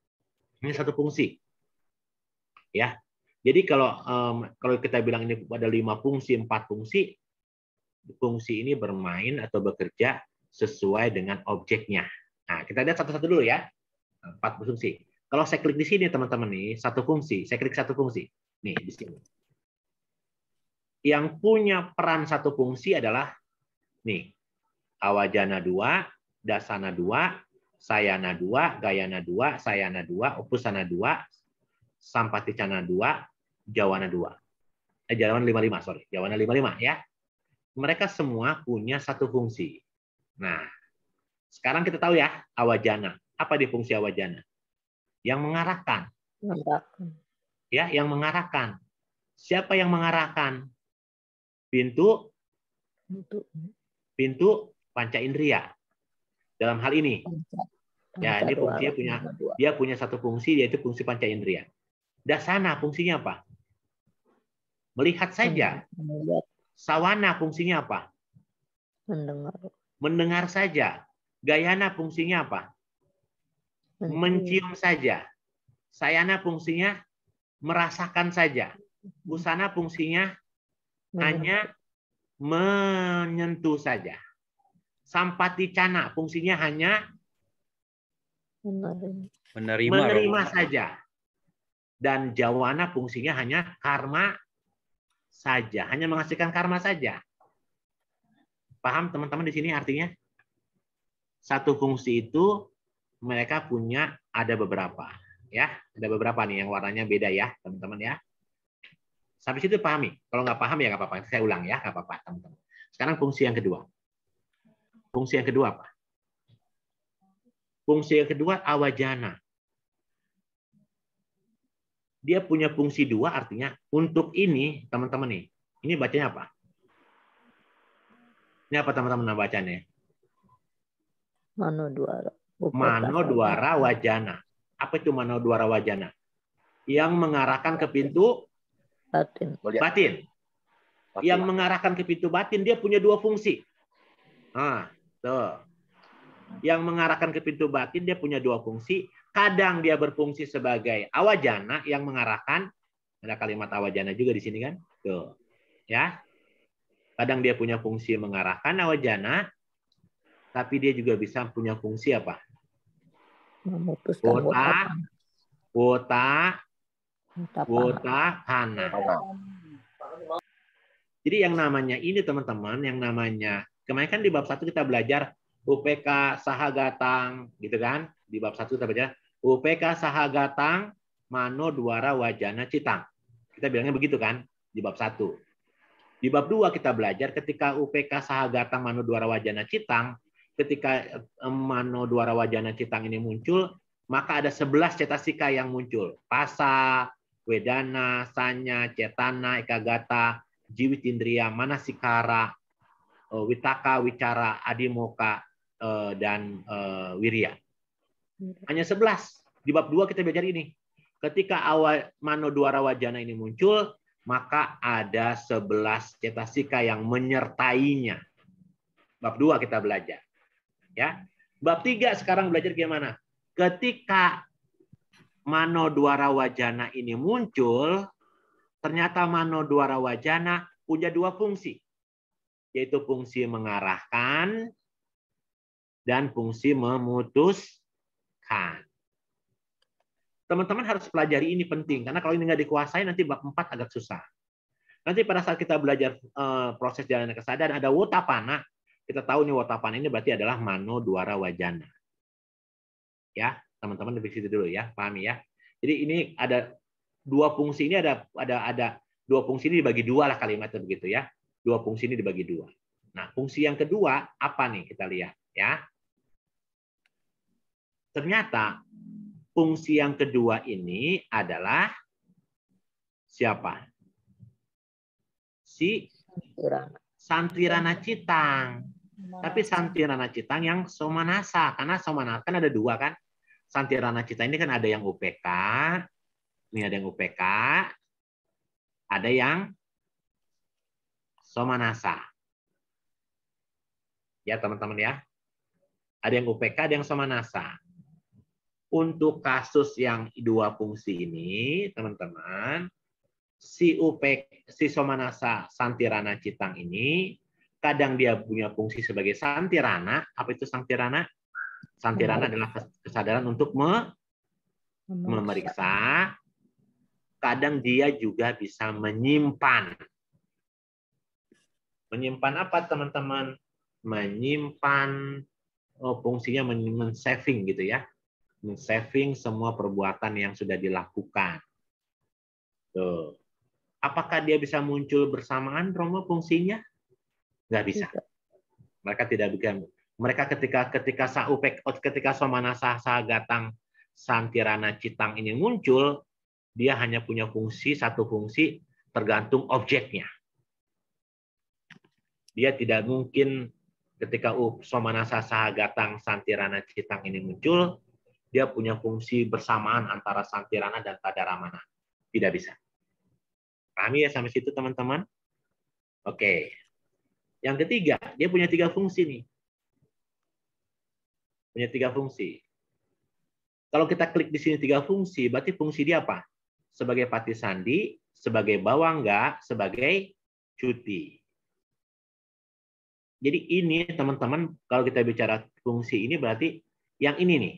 hanya 1 fungsi. Ya. Jadi kalau kita bilang ini ada 5 fungsi, 4 fungsi, fungsi ini bermain atau bekerja sesuai dengan objeknya. Nah, kita lihat satu-satu dulu ya. 4 fungsi. Kalau saya klik di sini teman-teman nih, 1 fungsi, saya klik 1 fungsi. Nih di sini. Yang punya peran 1 fungsi adalah nih. Awajana 2, dasana 2, sayana 2, gayana 2, sayana 2, upusana 2, sampaticana 2, jawana 2. Jawana 55, sorry. Jawana 55 ya. Mereka semua punya 1 fungsi. Nah, sekarang kita tahu ya, awajana. Apa di fungsi awajana? Yang mengarahkan. Ya, yang mengarahkan. Siapa yang mengarahkan? Pintu panca indera. Dalam hal ini, ya ini fungsinya dia punya satu fungsi, yaitu fungsi panca indera. Dasana fungsinya apa? Melihat saja. Sawana fungsinya apa? Mendengar saja. Gayana fungsinya apa? Mencium saja. Sayana fungsinya merasakan saja. Usana fungsinya hanya menyentuh saja. Sampaticana fungsinya hanya menerima saja. Dan jawana fungsinya hanya karma saja, hanya menghasilkan karma saja. Paham teman-teman di sini artinya? Satu fungsi itu mereka punya ada beberapa, ya. Ada beberapa nih yang warnanya beda ya, teman-teman ya. Sampai situ pahami. Kalau nggak paham ya nggak apa-apa. Saya ulang ya, nggak apa-apa teman-teman. Sekarang fungsi yang kedua. Fungsi yang kedua apa? Fungsi yang kedua awajana. Dia punya fungsi dua, artinya untuk ini, teman-teman nih. Ini bacanya apa? Ini apa teman-teman bacanya? Mano Dwara Wajana. Apa itu Mano Dwara Wajana? Yang mengarahkan ke pintu batin. Yang mengarahkan ke pintu batin, dia punya dua fungsi. Nah, tuh. Yang mengarahkan ke pintu batin, dia punya dua fungsi. Kadang dia berfungsi sebagai awajana yang mengarahkan. Ada kalimat awajana juga di sini kan? Tuh. Ya. Kadang dia punya fungsi mengarahkan awajana, tapi dia juga bisa punya fungsi apa? Wota hana. Jadi yang namanya ini teman-teman, yang namanya kemarin kan di bab 1 kita belajar UPK Sahagatang, gitu kan? Di bab 1 kita belajar UPK Sahagatang Mano Dwara Wajana Citang. Kita bilangnya begitu kan? Di bab 1. Di bab 2 kita belajar ketika UPK Sahagatang Mano Dwara Wajana Citang, ketika Mano Dwara Wajana Citang ini muncul, maka ada 11 cetasika yang muncul. Pasa, Wedana, Sanya, Cetana, Ekagata, Jiwitindriya, Manasikara, Witaka, Wicara, Adimoka, dan Wirya. Hanya 11. Di bab 2 kita belajar ini. Ketika awal Mano Dwara Wajana ini muncul, maka ada 11 cetasika yang menyertainya. Bab 2 kita belajar. Ya. Bab 3 sekarang belajar gimana? Ketika Mano Dwara Wajana ini muncul, ternyata Mano Dwara Wajana punya dua fungsi, yaitu fungsi mengarahkan dan fungsi memutuskan. Teman-teman harus pelajari ini penting, karena kalau ini nggak dikuasai nanti bab 4 agak susah. Nanti pada saat kita belajar proses jalannya kesadaran, ada Wotapana, kita tahu nih Wotapana ini berarti adalah Mano Dwara Wajana. Ya, teman-teman dari situ dulu ya, pahami ya. Jadi ini ada dua fungsi ini ada dua fungsi ini dibagi dua lah kalimatnya begitu ya. Dua fungsi ini dibagi dua. Nah, fungsi yang kedua apa nih kita lihat ya. Ternyata fungsi yang kedua ini adalah siapa? Si Santirana Citang. Tapi Santirana Citang yang Somanasa, karena Somanasa kan ada dua kan. Santirana Citang ini kan ada yang UPK, ini ada yang UPK, ada yang Somanasa. Ya teman-teman ya. Ada yang UPK, ada yang Somanasa. Untuk kasus yang dua fungsi ini, teman-teman, si Somanasa Santirana Citang ini, kadang dia punya fungsi sebagai Santirana. Apa itu Santirana? Santirana adalah kesadaran untuk memeriksa. Kadang dia juga bisa menyimpan. Menyimpan apa teman-teman? Menyimpan fungsinya men-saving gitu ya. Men-saving semua perbuatan yang sudah dilakukan. Tuh. Apakah dia bisa muncul bersamaan Romo fungsinya? Nggak bisa. Mereka tidak bisa mereka ketika Somanasa Sahagatang Santirana Citang ini muncul, dia hanya punya satu fungsi tergantung objeknya. Dia tidak mungkin ketika Somanasa Sahagatang Santirana Citang ini muncul, dia punya fungsi bersamaan antara Santirana dan Tadaramana. Tidak bisa. Pahami ya sampai situ teman-teman? Oke. Yang ketiga, dia punya 3 fungsi nih. Punya 3 fungsi. Kalau kita klik di sini 3 fungsi, berarti fungsi dia apa? Sebagai patisandi, sebagai bawangga, sebagai cuti. Jadi ini teman-teman, kalau kita bicara fungsi ini berarti yang ini nih.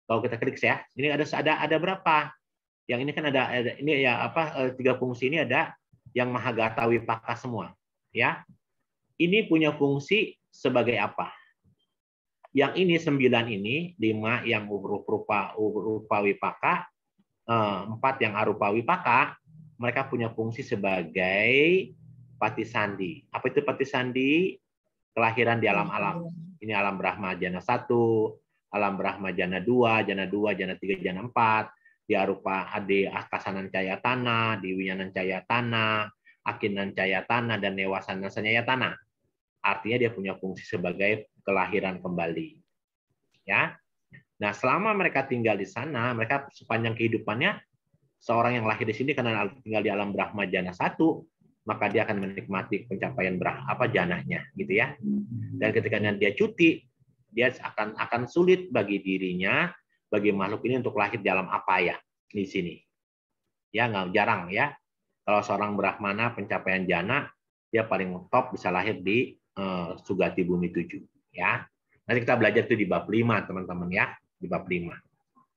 Kalau kita klik ya, ini ada berapa? Yang ini kan ada ini ya apa 3 fungsi ini ada yang Mahagata Wipaka semua, ya. Ini punya fungsi sebagai apa? Yang ini 9 ini, 5 yang rupa wipaka, 4 yang arupa wipaka, mereka punya fungsi sebagai patisandi. Apa itu patisandi? Kelahiran di alam-alam. Ini alam Brahma Jana 1, alam Brahma Jana 2, Jana 2, Jana 3, Jana 4, di arupa adi akasanan cayatana, di wiyanan cayatana, akinan cayatana, dan newasanan sanyayatana. Artinya dia punya fungsi sebagai kelahiran kembali. Ya. Nah, selama mereka tinggal di sana, mereka sepanjang kehidupannya, seorang yang lahir di sini karena tinggal di alam Brahma Jana 1, maka dia akan menikmati pencapaian jananya, gitu ya. Dan ketika dia cuti, dia akan sulit bagi dirinya, bagi makhluk ini untuk lahir dalam apa ya di sini. Ya, nggak jarang ya. Kalau seorang Brahmana pencapaian jana, dia paling top bisa lahir di Sugati Bumi 7. Ya, nanti kita belajar itu di bab 5, teman-teman ya, di bab 5.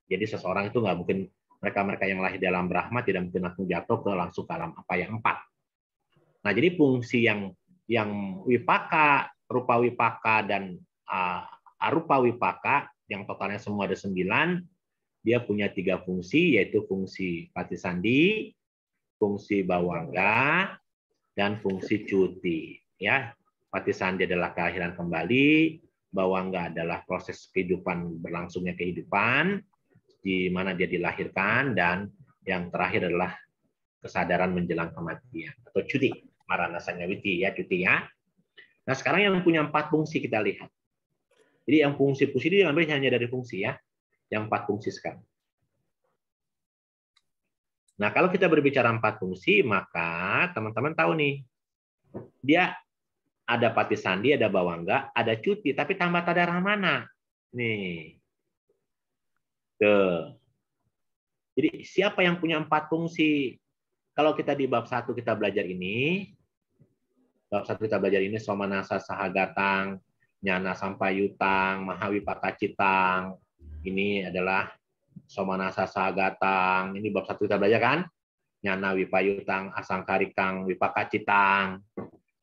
Jadi seseorang itu nggak mungkin mereka yang lahir dalam Brahma tidak mungkin langsung jatuh langsung ke alam apa yang 4. Nah, jadi fungsi yang wipaka, rupa wipaka dan arupa wipaka yang totalnya semua ada 9, dia punya 3 fungsi, yaitu fungsi patisandi, fungsi bawangga, dan fungsi cuti. Ya, patisandi adalah kelahiran kembali, bawangga adalah proses kehidupan, berlangsungnya kehidupan, di mana dia dilahirkan, dan yang terakhir adalah kesadaran menjelang kematian atau cuti, marana sanyawiti ya, cuti ya. Nah, sekarang yang punya 4 fungsi kita lihat. Jadi yang fungsi-fungsi ini diambil hanya dari fungsi ya, yang 4 fungsi sekarang. Nah, kalau kita berbicara 4 fungsi, maka teman-teman tahu nih, dia ada patisandi, ada bawangga, ada cuti, tapi tambah tadaramana. Nih. Tuh. Jadi siapa yang punya 4 fungsi? Kalau kita di bab 1 kita belajar ini, Somanasa Sahagatang, Nyana Sampayutang, Mahawipaka Citang. Ini adalah Somanasa Sahagatang. Ini bab 1 kita belajar kan? Nyana Wipayutang, Asangkarikang, Wipaka Citang.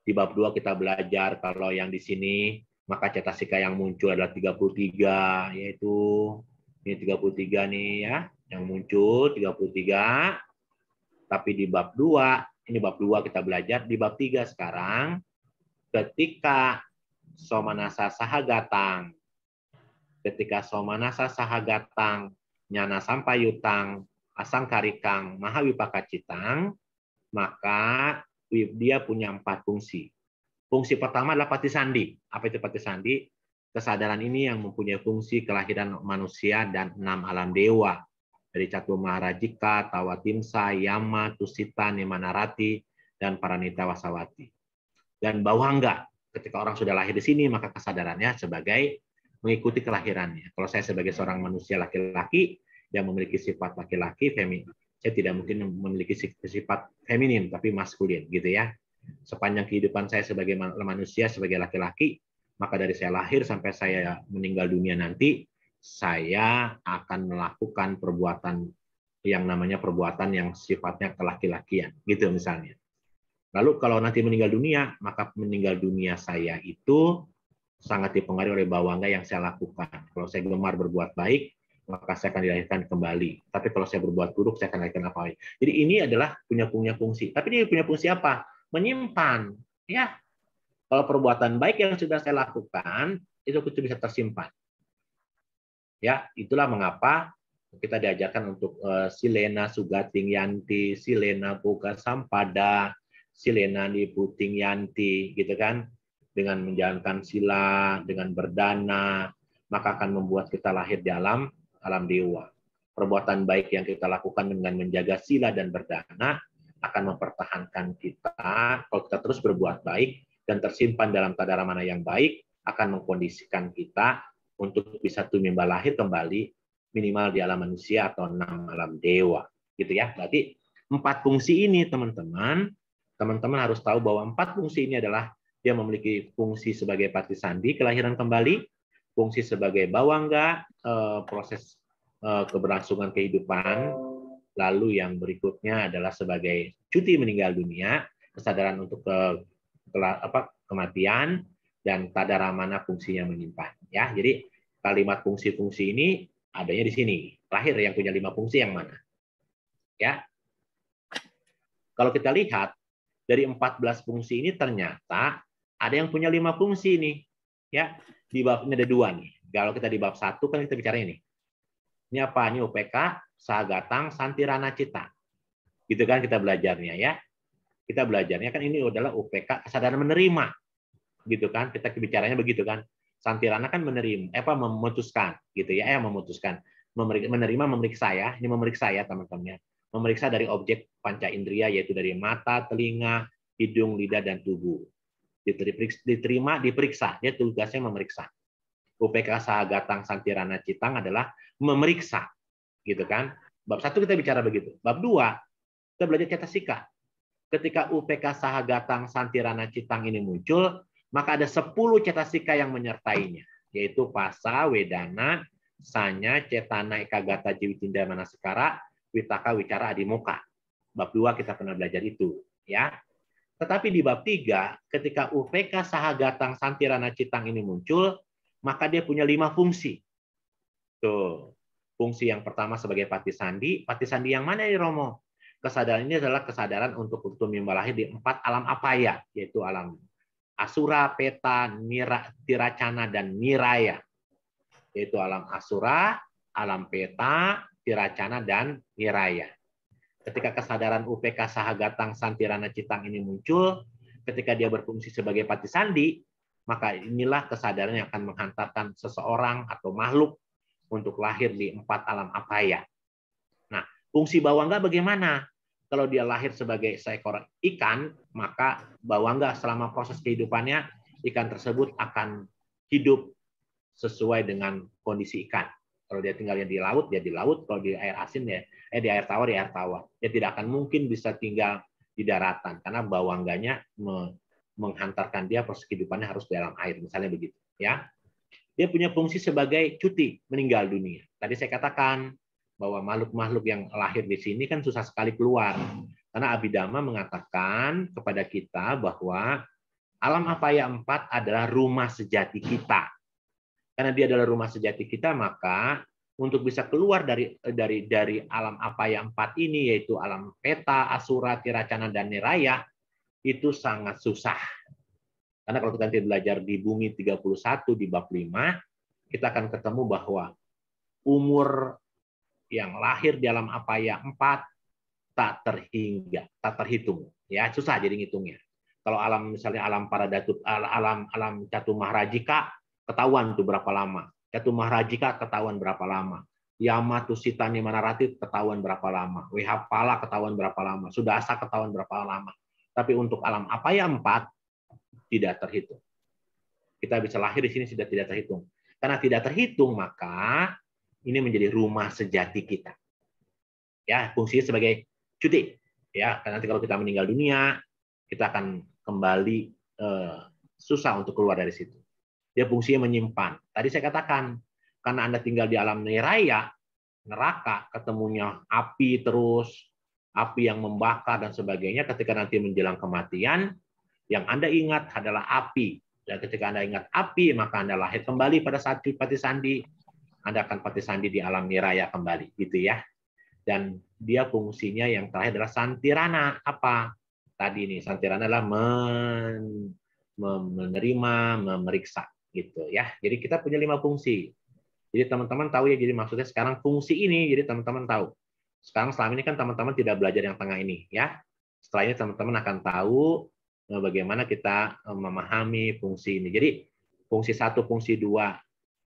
Di bab 2 kita belajar kalau yang di sini maka cetasika yang muncul adalah 33, yaitu ini 33 nih ya, yang muncul 33. Tapi di bab 2, ini bab 2 kita belajar, di bab 3 sekarang ketika Somanasa Sahagatang, Nyana Sampayutang, Asangkarikang, Mahawipaka Citang, maka dia punya 4 fungsi. Fungsi pertama adalah patisandi. Apa itu patisandi? Kesadaran ini yang mempunyai fungsi kelahiran manusia dan 6 alam dewa. Dari Catu Maharajika, Tawatimsa, Yama, Tusita, Nimanarati, dan Paranita Wasawati. Dan bawangga, ketika orang sudah lahir di sini, maka kesadarannya sebagai mengikuti kelahirannya. Kalau saya sebagai seorang manusia laki-laki yang memiliki sifat laki-laki, saya tidak mungkin memiliki sifat feminin, tapi maskulin, gitu ya. Sepanjang kehidupan saya sebagai manusia, sebagai laki-laki, maka dari saya lahir sampai saya meninggal dunia nanti, saya akan melakukan perbuatan yang namanya perbuatan yang sifatnya kelaki-lakian, gitu misalnya. Lalu kalau nanti meninggal dunia, maka meninggal dunia saya itu sangat dipengaruhi oleh bawangga yang saya lakukan. Kalau saya gemar berbuat baik, maka saya akan dilahirkan kembali. Tapi kalau saya berbuat buruk, saya akan dilahirkan apa? Jadi ini adalah punya fungsi. Tapi dia punya fungsi apa? Menyimpan, ya. Kalau perbuatan baik yang sudah saya lakukan, itu bisa tersimpan. Ya, itulah mengapa kita diajarkan untuk silena sugating yanti, silena boga sampada, silena niputing yanti, gitu kan? Dengan menjalankan sila, dengan berdana, maka akan membuat kita lahir di alam dewa. Perbuatan baik yang kita lakukan dengan menjaga sila dan berdana akan mempertahankan kita. Kalau kita terus berbuat baik dan tersimpan dalam tadara mana yang baik, akan mengkondisikan kita untuk bisa tumimba lahir kembali minimal di alam manusia atau 6 alam dewa, gitu ya. Berarti 4 fungsi ini teman-teman harus tahu bahwa 4 fungsi ini adalah dia memiliki fungsi sebagai patisandi kelahiran kembali, fungsi sebagai bawangga proses keberlangsungan kehidupan, lalu yang berikutnya adalah sebagai cuti meninggal dunia, kesadaran untuk kematian, dan tadaramana fungsinya menyimpan. Ya, jadi kalimat fungsi-fungsi ini adanya di sini. Terakhir yang punya 5 fungsi yang mana? Ya, kalau kita lihat dari 14 fungsi ini ternyata ada yang punya 5 fungsi nih. Ya, di bab ini ada 2 nih. Kalau kita di bab 1 kan kita bicara ini. Ini apa? Ini UPK, Sahagatang, Santirana Cita. Gitu kan kita belajarnya ya. Kita belajarnya kan ini adalah UPK kesadaran menerima. Gitu kan, kita bicaranya begitu kan. Santirana kan menerima, memutuskan gitu ya, memutuskan, menerima, memeriksa ya. Ini memeriksa ya teman-teman ya. Memeriksa dari objek panca indera yaitu dari mata, telinga, hidung, lidah dan tubuh. Diterima, diperiksa. Dia tugasnya memeriksa. UPK Sahagatang Santirana Citang adalah memeriksa, gitu kan? Bab 1 kita bicara begitu. Bab 2 kita belajar cetasika. Ketika UPK Sahagatang Santirana Citang ini muncul, maka ada 10 cetasika yang menyertainya, yaitu Pasa, Wedana, Sanya, Cetana, Ekagata, Jiwitinda, Manasekara, Witaka, Wicara, Adimoka. Bab 2 kita pernah belajar itu, ya. Tetapi di bab 3, ketika UPK Sahagatang Santirana Citang ini muncul, maka dia punya 5 fungsi. Tuh. Fungsi yang pertama sebagai patisandi. Patisandi yang mana ya Romo? Kesadaran ini adalah kesadaran untuk tumimba lahir di 4 alam apaya, yaitu alam Asura, Peta, Tiracana, dan Niraya. Yaitu alam Asura, alam Peta, Tiracana, dan Niraya. Ketika kesadaran UPK Sahagatang Santirana Citang ini muncul, ketika dia berfungsi sebagai patisandi, maka inilah kesadaran yang akan menghantarkan seseorang atau makhluk untuk lahir di 4 alam apaya. Nah, fungsi bawangga bagaimana? Kalau dia lahir sebagai seekor ikan, maka bawangga selama proses kehidupannya, ikan tersebut akan hidup sesuai dengan kondisi ikan. Kalau dia tinggalnya di laut, dia di laut. Kalau di air asin, ya di air tawar, di air tawar. Dia tidak akan mungkin bisa tinggal di daratan, karena bawangganya menghantarkan dia proses kehidupannya harus di dalam air, misalnya begitu. Ya, dia punya fungsi sebagai cuti meninggal dunia. Tadi saya katakan bahwa makhluk-makhluk yang lahir di sini kan susah sekali keluar, karena Abhidhamma mengatakan kepada kita bahwa alam apaya 4 adalah rumah sejati kita. Karena dia adalah rumah sejati kita, maka untuk bisa keluar dari alam apaya 4 ini, yaitu alam Peta, Asura, Tiracana, dan Niraya, itu sangat susah. Karena kalau kita nanti belajar di Bumi 31 di bab 5, kita akan ketemu bahwa umur yang lahir di alam apaya 4 tak terhitung. Ya, susah jadi ngitungnya. Kalau alam misalnya alam Paradatut, alam Catu Maharajika, ketahuan tuh berapa lama. Catu Maharajika ketahuan berapa lama. Yama Tusita Nimanarati ketahuan berapa lama. Wehapala ketahuan berapa lama. Sudasa ketahuan berapa lama. Tapi untuk alam apaya 4 tidak terhitung. Kita bisa lahir di sini sudah tidak terhitung. Karena tidak terhitung, maka ini menjadi rumah sejati kita. Ya, fungsinya sebagai cuti. Ya, karena nanti kalau kita meninggal dunia, kita akan kembali susah untuk keluar dari situ. Dia fungsinya menyimpan. Tadi saya katakan, karena Anda tinggal di alam niraya, neraka, ketemunya api terus, api yang membakar dan sebagainya, ketika nanti menjelang kematian, yang Anda ingat adalah api. Dan ketika Anda ingat api, maka Anda lahir kembali pada saat patisandi. Anda akan patisandi di alam niraya kembali, gitu ya. Dan dia fungsinya yang terakhir adalah santirana. Apa? Tadi nih, santirana adalah menerima, memeriksa gitu ya. Jadi kita punya 5 fungsi. Jadi teman-teman tahu ya, jadi maksudnya sekarang fungsi ini, jadi teman-teman tahu. Sekarang selama ini kan teman-teman tidak belajar yang tengah ini ya. Setelah ini teman-teman akan tahu bagaimana kita memahami fungsi ini. Jadi fungsi 1, fungsi 2,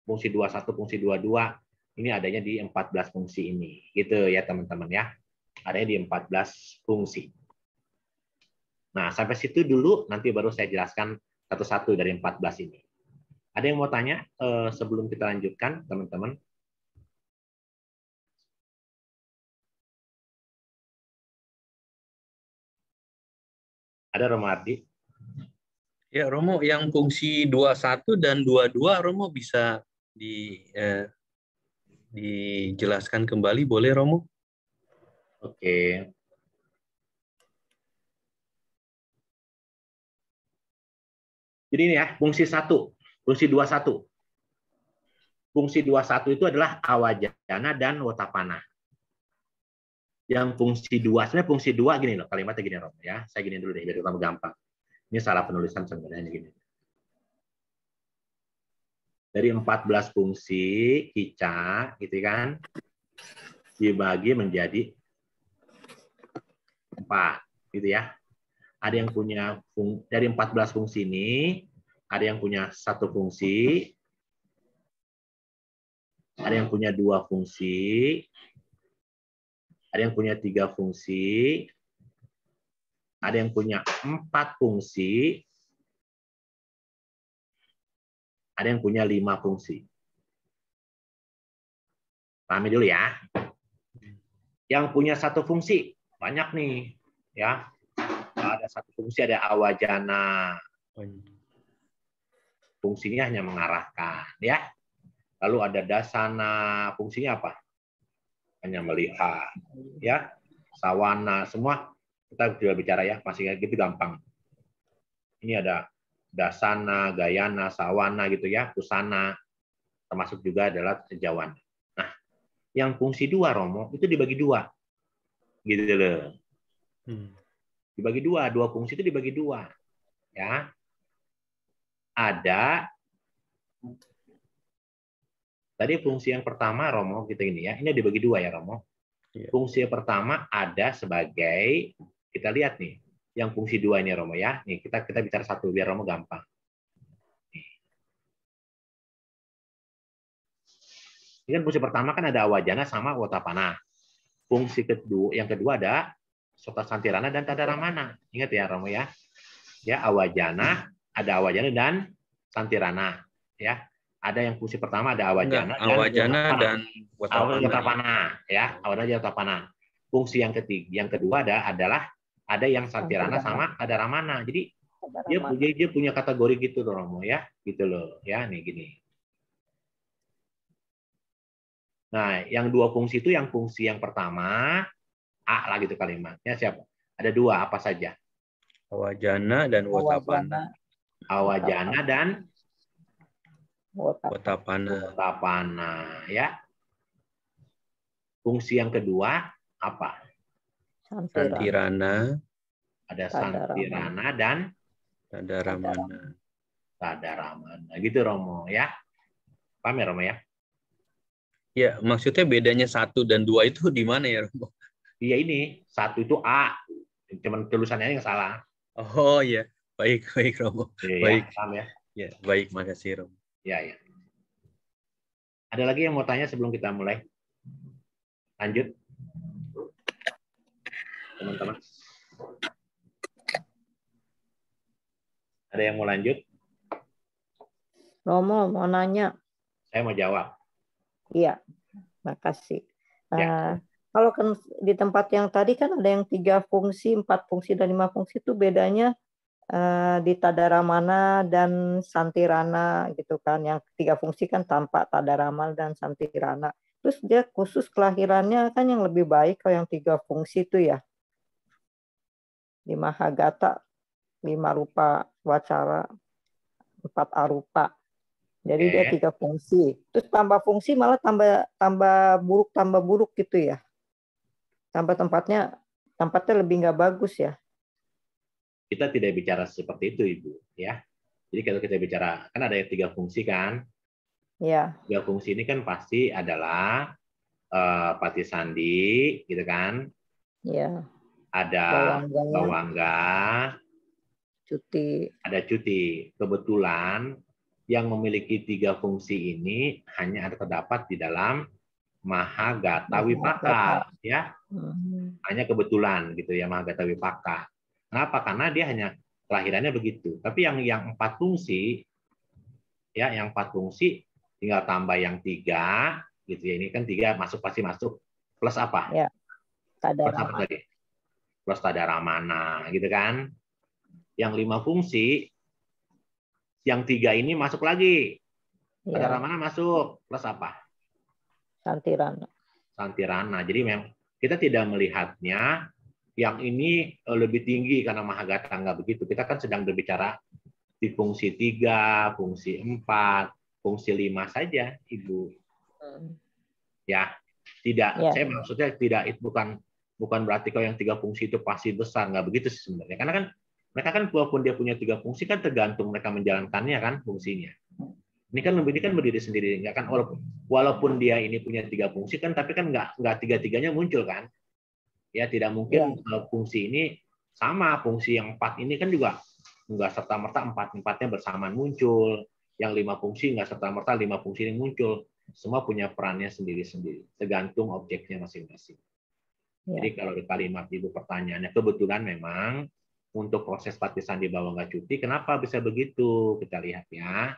fungsi 21, fungsi 22 ini adanya di 14 fungsi ini. Gitu ya teman-teman ya. Adanya di 14 fungsi. Nah, sampai situ dulu, nanti baru saya jelaskan satu-satu dari 14 ini. Ada yang mau tanya sebelum kita lanjutkan, teman-teman? Ada Romo Ardi? Ya, Romo, yang fungsi 21 dan 22, Romo bisa dijelaskan kembali, boleh, Romo? Oke. Jadi ini ya, fungsi 1, fungsi 21. Fungsi 21 itu adalah awajana dan wotapana. Yang fungsi 2, sebenarnya fungsi 2 gini loh, kalimatnya gini Romo ya. Saya gini dulu deh, biar kamu gampang. Ini salah penulisan sebenarnya gini. Dari 14 fungsi kica gitu kan, dibagi menjadi 4 gitu ya. Ada yang punya dari 14 fungsi ini, ada yang punya 1 fungsi, ada yang punya 2 fungsi, ada yang punya 3 fungsi, ada yang punya 4 fungsi, ada yang punya 5 fungsi. Pahami dulu ya. Yang punya 1 fungsi banyak nih, ya. Ada 1 fungsi, ada awajana. Fungsinya hanya mengarahkan, ya. Lalu ada dasana, fungsinya apa? Hanya melihat, ya. Sawana, semua kita juga bicara ya, masih gitu gampang. Ini ada dasana, gayana, sawana gitu ya, kusana, termasuk juga adalah jawana. Nah, yang fungsi 2 Romo itu dibagi 2, gitu loh. Dibagi 2 fungsi itu dibagi 2, ya. Ada tadi fungsi yang pertama Romo kita ini ya, ini dibagi 2 ya Romo. Fungsi yang pertama ada sebagai, kita lihat nih, yang fungsi 2 ini Romo ya. Nih kita bicara satu biar Romo gampang. Ini kan fungsi pertama kan ada awajana sama wotapana. Fungsi kedua, yang kedua ada sota santirana dan tadaramana. Ingat ya Romo ya. Ya, awajana, ada awajana dan santirana, ya. Ada yang fungsi pertama ada awajana dan wotapana, ya. Awajana dan wotapana. Fungsi yang ketiga, yang kedua adalah ada yang santirana sama tadaramana. Jadi dia punya kategori gitu loh Romo ya, gitu loh. Ya, nih gini. Nah, yang 2 fungsi itu yang fungsi yang pertama A lah gitu kalimatnya siapa? Ada 2 apa saja? Awajana dan wotapana. Awajana dan wotapana. Wotapana ya. Fungsi yang kedua apa? Santirana. Ada santirana dan tadaramana. Tadaramana. Gitu Romo ya. Paham ya Romo ya? Ya, maksudnya bedanya 1 dan 2 itu di mana ya Romo? Iya ini, 1 itu A. Cuman tulisannya yang salah. Oh ya, baik Romo. Iya, baik. paham ya? Ya, baik, makasih Romo. Ya. Ada lagi yang mau tanya sebelum kita mulai? Lanjut. Teman-teman. Ada yang mau lanjut? Romo mau nanya. Saya mau jawab. Iya, makasih. Ya. Kalau kan di tempat yang tadi kan ada yang 3 fungsi, 4 fungsi, dan 5 fungsi itu bedanya di tadaramana dan santirana gitu kan. Yang 3 fungsi kan tanpa tadaramana dan santirana. Terus dia khusus kelahirannya kan yang lebih baik kalau yang 3 fungsi itu ya. 5 Hagata, 5 rupa wacara, 4 arupa. Jadi dia 3 fungsi. Terus tambah fungsi malah tambah buruk gitu ya. Tambah tempatnya lebih nggak bagus ya. Kita tidak bicara seperti itu Ibu ya. Jadi kalau kita bicara, kan ada 3 fungsi kan? Ya. 3 fungsi ini kan pasti adalah Pati Sandi, gitu kan? Ya. Ada bawangga, cuti. Ada cuti. Kebetulan yang memiliki 3 fungsi ini hanya ada terdapat di dalam Mahagata Wipaka, ya. Hanya kebetulan gitu ya, Mahagata Wipaka. Kenapa? Karena dia hanya kelahirannya begitu. Tapi yang 4 fungsi, ya, yang 4 fungsi tinggal tambah yang 3, gitu ya. Ini kan 3 masuk, pasti masuk. Plus apa? Ya. Plus apa tadi? Plus Tadaramana, gitu kan? Yang 5 fungsi, yang 3 ini masuk lagi. Ya. Tadaramana masuk. Plus apa? Santirana. Santirana. Jadi memang kita tidak melihatnya yang ini lebih tinggi karena Mahagata, enggak begitu. Kita kan sedang berbicara di fungsi 3, fungsi 4, fungsi 5 saja, Ibu. Ya, tidak. Ya. Saya maksudnya tidak, bukan berarti kalau yang 3 fungsi itu pasti besar, enggak begitu sebenarnya. Karena kan mereka kan walaupun dia punya 3 fungsi kan tergantung mereka menjalankannya kan fungsinya. Ini kan berdiri sendiri, nggak kan? Walaupun dia ini punya 3 fungsi kan, tapi kan nggak 3-3-nya muncul kan? Ya tidak mungkin fungsi ini sama, fungsi yang 4 ini kan juga nggak serta merta 4-4-nya bersamaan muncul. Yang 5 fungsi nggak serta merta 5 fungsi ini muncul. Semua punya perannya sendiri-sendiri, tergantung objeknya masing-masing. Jadi kalau di kalimat Ibu pertanyaannya, kebetulan memang untuk proses Pati Sandi Bawangga Cuti, kenapa bisa begitu? Kita lihat ya.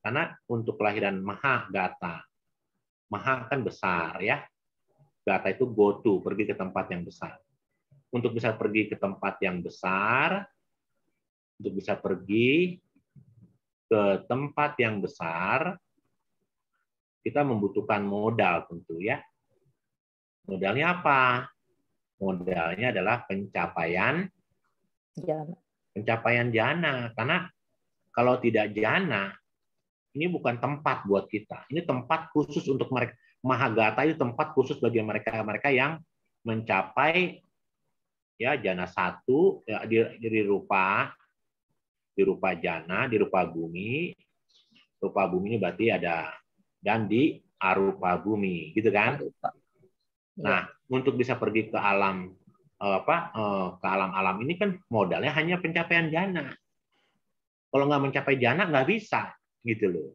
Karena untuk kelahiran Mahagata, Maha kan besar ya. Gata itu go to, pergi ke tempat yang besar. Untuk bisa pergi ke tempat yang besar, kita membutuhkan modal tentu ya. Modalnya apa? Modalnya adalah pencapaian jana. Karena kalau tidak jana, ini bukan tempat buat kita. Ini tempat khusus untuk mereka. Mahagata itu tempat khusus bagi mereka yang mencapai ya jana 1 ya, di rupa jana, di rupa bumi. Rupa bumi ini berarti ada, dan di arupa bumi, gitu kan? Nah, untuk bisa pergi ke alam ke alam-alam ini kan modalnya hanya pencapaian jana. Kalau nggak mencapai jana nggak bisa, gitu loh.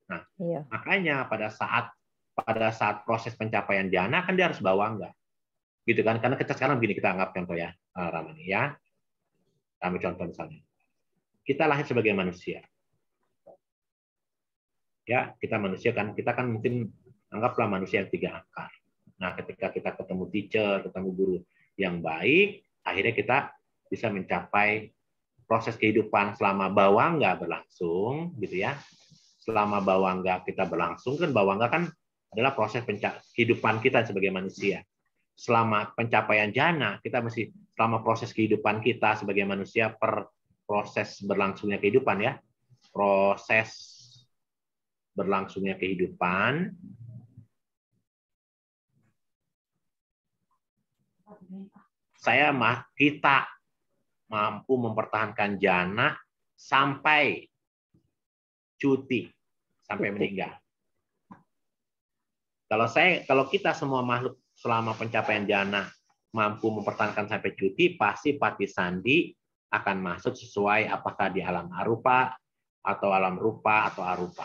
Nah, makanya pada saat proses pencapaian jana kan dia harus bawangga, gitu kan? Karena kita sekarang begini, kita anggap contoh ya, Ramani ya. Kami contoh misalnya, kita lahir sebagai manusia, ya kita manusia kan, kita kan mungkin anggaplah manusia yang 3 akar. Nah, ketika kita ketemu teacher, ketemu guru yang baik, akhirnya kita bisa mencapai proses kehidupan selama bawangga berlangsung, gitu ya. Selama bawangga kita berlangsung, kan bawangga kan adalah proses kehidupan kita sebagai manusia. Selama pencapaian jana, kita mesti selama proses kehidupan kita sebagai manusia per proses berlangsungnya kehidupan ya. Proses berlangsungnya kehidupan. Kita mampu mempertahankan jana sampai cuti, sampai meninggal. Kalau kita semua makhluk selama pencapaian jana mampu mempertahankan sampai cuti, pasti Pati Sandi akan masuk sesuai apakah di alam arupa atau alam rupa atau arupa.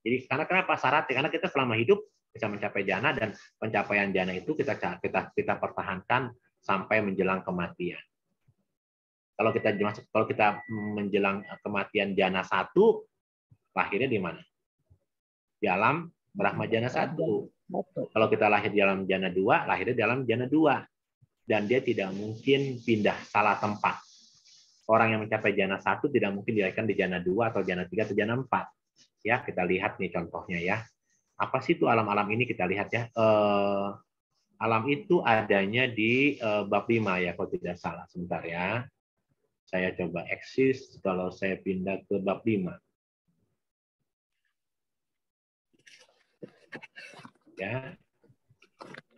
Jadi karena kenapa syaratnya? Karena kita selama hidup bisa mencapai jana, dan pencapaian jana itu kita pertahankan sampai menjelang kematian. Kalau kita menjelang kematian jana 1, lahirnya di mana? Di alam Brahma jana 1. Kalau kita lahir di alam jana 2, lahirnya di alam jana 2. Dan dia tidak mungkin pindah salah tempat. Orang yang mencapai jana 1 tidak mungkin dilahirkan di jana 2 atau jana 3 atau jana 4. Ya, kita lihat nih contohnya ya. Apa sih itu alam-alam ini? Kita lihat ya. Alam itu adanya di bab 5 ya, kalau tidak salah. Sebentar ya. Saya coba eksis kalau saya pindah ke bab 5. Ya.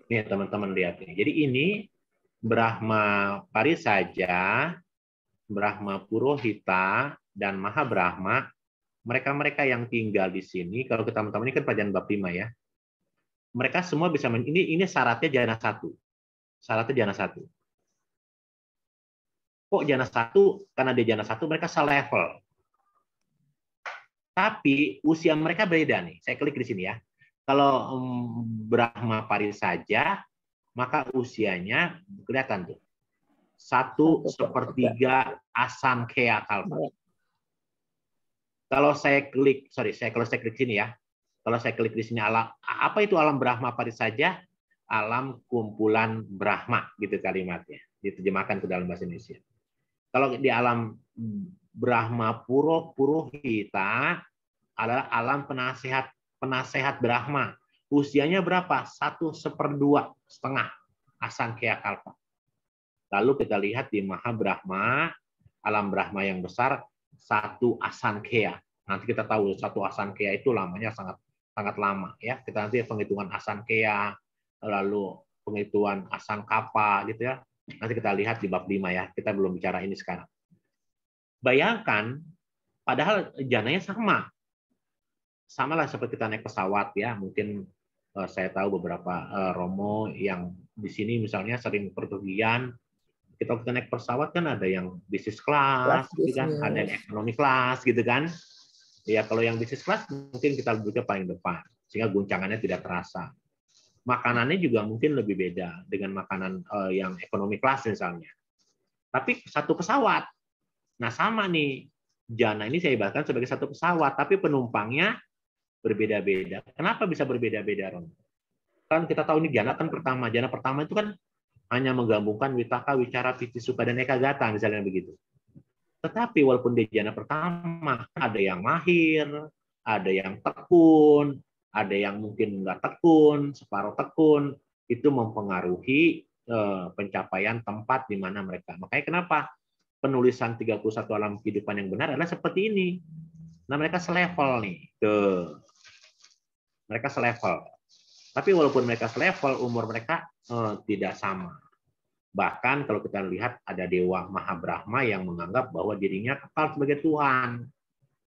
Nih teman-teman lihat nih. Jadi ini Brahma Parisaja Brahma Purohita dan Maha Brahma, mereka-mereka yang tinggal di sini, kalau kita teman-teman ini kan pelajaran bab 5 ya, mereka semua bisa ini syaratnya jana 1. Syaratnya jana 1. Kok jana 1? Karena dia jana 1 mereka selevel. Tapi usia mereka beda nih. Saya klik di sini ya. Kalau Brahma Parisaja, maka usianya kelihatan tuh. 1/3 Asankhya Kalpa. Kalau saya klik, kalau saya klik sini ya. Kalau saya klik di sini alam, apa itu alam Brahma Parisaja? Alam kumpulan Brahma, gitu kalimatnya. Diterjemahkan ke dalam bahasa Indonesia. Kalau di alam Brahma Purohita adalah alam penasehat Brahma. Usianya berapa? 1/2 Asankhya Kalpa. Lalu kita lihat di Maha Brahma, alam Brahma yang besar, 1 Asankhya. Nanti kita tahu 1 Asankhya itu lamanya sangat lama ya. Kita nanti penghitungan Asankhya, lalu penghitungan Asangkapa gitu ya. Nanti kita lihat di bab 5 ya. Kita belum bicara ini sekarang. Bayangkan, padahal jananya sama. Sama lah seperti kita naik pesawat ya. Mungkin saya tahu beberapa Romo yang di sini misalnya sering perpergian. Kita naik pesawat kan ada yang bisnis kelas, gitu kan? Ada yang ekonomi kelas, gitu kan? Ya kalau yang bisnis kelas mungkin kita duduknya paling depan, sehingga guncangannya tidak terasa. Makanannya juga mungkin lebih beda dengan makanan yang ekonomi kelas misalnya. Tapi satu pesawat. Nah sama nih, jana ini saya ibaratkan sebagai satu pesawat, tapi penumpangnya berbeda-beda. Kenapa bisa berbeda-beda, Ron? Kan kita tahu ini jana kan pertama. Jana pertama itu kan hanya menggabungkan witaka, wicara, piti, suka, dan ekagata, misalnya begitu. Tetapi walaupun di jana pertama, ada yang mahir, ada yang tekun, ada yang mungkin nggak tekun, separuh tekun, itu mempengaruhi pencapaian tempat di mana mereka. Makanya kenapa penulisan 31 alam kehidupan yang benar adalah seperti ini. Nah, mereka selevel nih. Tuh. Mereka selevel. Tapi walaupun mereka selevel, umur mereka tidak sama. Bahkan kalau kita lihat ada Dewa Maha Brahma yang menganggap bahwa dirinya kekal sebagai Tuhan.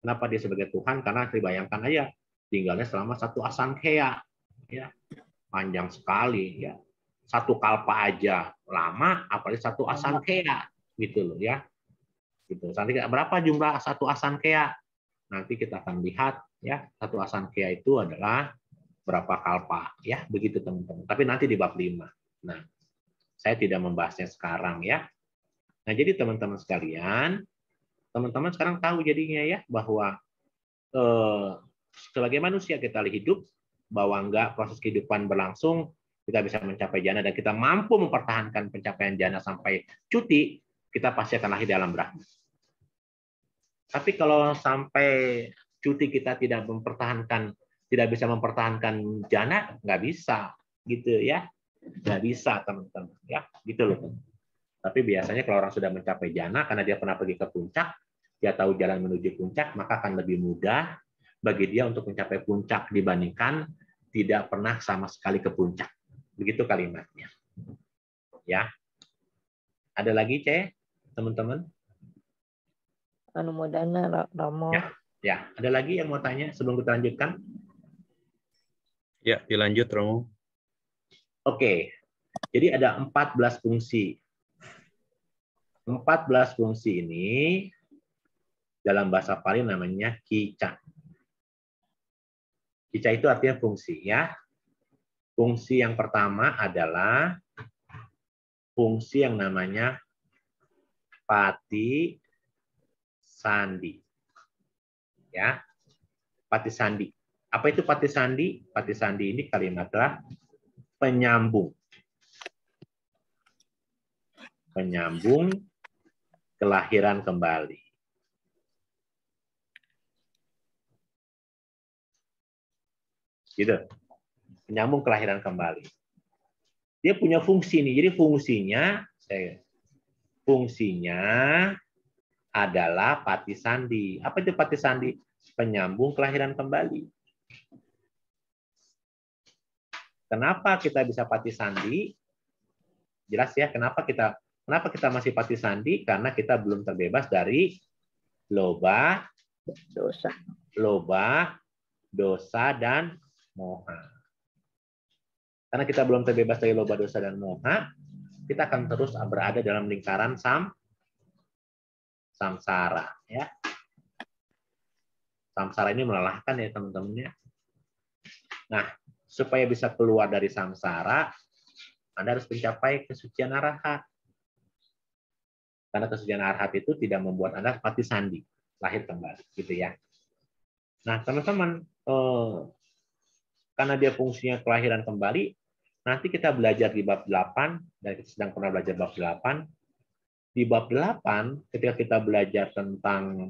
Kenapa dia sebagai Tuhan? Karena dibayangkan aja tinggalnya selama 1 Asankhya. Ya. Panjang sekali. Ya. 1 kalpa aja lama, apalagi 1 Asankhya. Gitu loh ya. Gitu. Nanti berapa jumlah 1 Asankhya? Nanti kita akan lihat ya. 1 Asankhya itu adalah berapa kalpa ya, begitu teman-teman. Tapi nanti di bab 5. Nah, saya tidak membahasnya sekarang ya. Nah, jadi teman-teman sekalian, teman-teman sekarang tahu jadinya ya bahwa sebagai manusia kita hidup, bahwa enggak proses kehidupan berlangsung, kita bisa mencapai jana dan kita mampu mempertahankan pencapaian jana sampai cuti, kita pasti akan lahir dalam Brahma. Tapi kalau sampai cuti kita tidak bisa mempertahankan jana, nggak bisa gitu ya, nggak bisa teman-teman ya, gitu loh. Tapi biasanya kalau orang sudah mencapai jana karena dia pernah pergi ke puncak, dia tahu jalan menuju puncak, maka akan lebih mudah bagi dia untuk mencapai puncak dibandingkan tidak pernah sama sekali ke puncak. Begitu kalimatnya. Ya. Ada lagi, teman-teman? Anumodana, Romo. Ya, ada lagi yang mau tanya sebelum kita lanjutkan? Ya, dilanjut, Romo. Oke. Jadi ada 14 fungsi. 14 fungsi ini dalam bahasa Pali namanya kica. Kica itu artinya fungsi ya. Fungsi yang pertama adalah fungsi yang namanya pati sandi. Ya. Pati sandi. Apa itu pati sandi? Pati sandi ini kalimatnya penyambung. Penyambung kelahiran kembali. Gitu. Penyambung kelahiran kembali. Dia punya fungsi nih. Jadi fungsinya adalah pati sandi. Apa itu pati sandi? Penyambung kelahiran kembali. Kenapa kita bisa pati sandi? Jelas ya, kenapa kita Kenapa kita masih pati sandi? Karena kita belum terbebas dari loba, dosa, dan moha. Karena kita belum terbebas dari loba, dosa, dan moha, kita akan terus berada dalam lingkaran samsara. Ya. Samsara ini melelahkan ya teman-teman ya. Nah, supaya bisa keluar dari samsara, Anda harus mencapai kesucian arahat. Karena kesucian arahat itu tidak membuat Anda pati sandi, lahir kembali, gitu ya. Nah, teman-teman, karena dia fungsinya kelahiran kembali, nanti kita belajar di bab 8, dan kita sedang pernah belajar bab 8. Di bab 8, ketika kita belajar tentang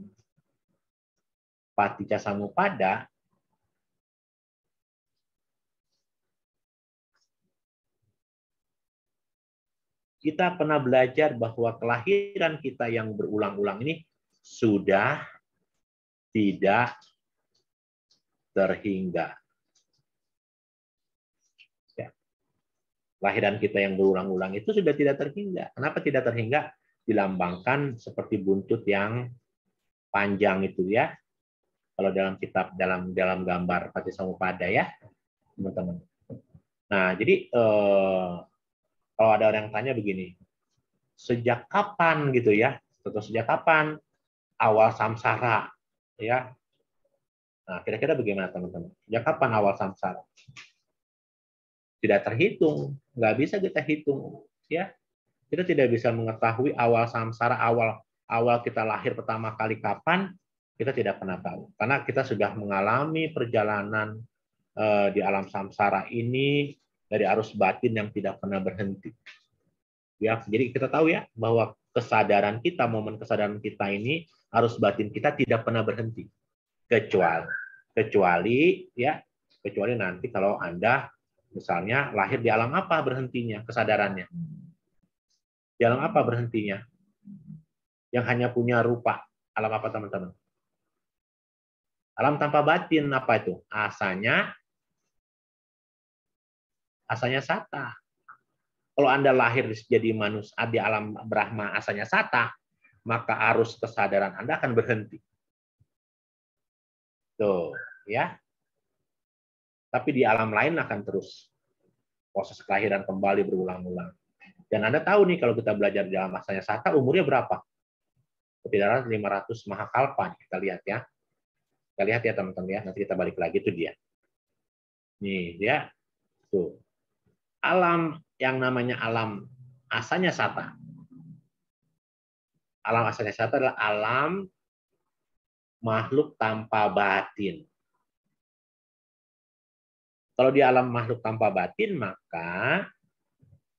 paticca samuppada, kita pernah belajar bahwa kelahiran kita yang berulang-ulang ini sudah tidak terhingga. Ya. Kelahiran kita yang berulang-ulang itu sudah tidak terhingga. Kenapa tidak terhingga? Dilambangkan seperti buntut yang panjang itu ya. Kalau dalam kitab, dalam gambar Paticcasamuppada ya, teman-teman. Nah, jadi kalau ada orang yang tanya begini, sejak kapan gitu ya? Atau sejak kapan awal samsara? Ya. Nah, kira-kira bagaimana teman-teman? Sejak kapan awal samsara? Tidak terhitung, nggak bisa kita hitung, ya. Kita tidak bisa mengetahui awal samsara, awal kita lahir pertama kali kapan, kita tidak pernah tahu. Karena kita sudah mengalami perjalanan di alam samsara ini dari arus batin yang tidak pernah berhenti. Ya, jadi kita tahu ya bahwa kesadaran kita, momen kesadaran kita ini, arus batin kita tidak pernah berhenti. Kecuali nanti kalau Anda misalnya lahir di alam apa berhentinya kesadarannya? Di alam apa berhentinya? Yang hanya punya rupa. Alam apa teman-teman? Alam tanpa batin apa itu? Asanya sata. Kalau Anda lahir jadi manusia di alam Brahma asanya sata, maka arus kesadaran Anda akan berhenti. Tuh, ya. Tapi di alam lain akan terus proses kelahiran kembali berulang-ulang. Dan Anda tahu nih kalau kita belajar di alam asanya sata umurnya berapa? Kepidaran 500 mahakalpa. Kita lihat ya. Kita lihat ya teman-teman ya. Nanti kita balik lagi itu dia. Nih dia. Tuh. Alam yang namanya alam asanya sata. Alam asanya sata adalah alam makhluk tanpa batin. Kalau di alam makhluk tanpa batin, maka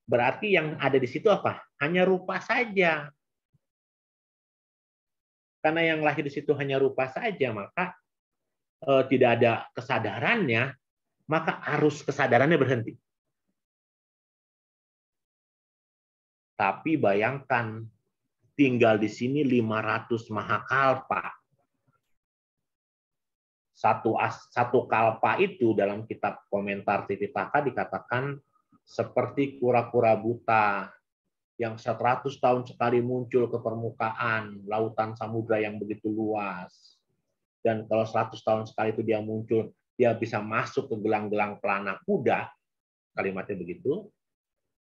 berarti yang ada di situ apa? Hanya rupa saja. Karena yang lahir di situ hanya rupa saja, maka tidak ada kesadarannya, maka arus kesadarannya berhenti. Tapi bayangkan, tinggal di sini 500 mahakalpa. Satu kalpa itu dalam kitab komentar Tipitaka dikatakan seperti kura-kura buta yang 100 tahun sekali muncul ke permukaan lautan samudra yang begitu luas. Dan kalau 100 tahun sekali itu dia muncul, dia bisa masuk ke gelang-gelang pelana kuda, kalimatnya begitu.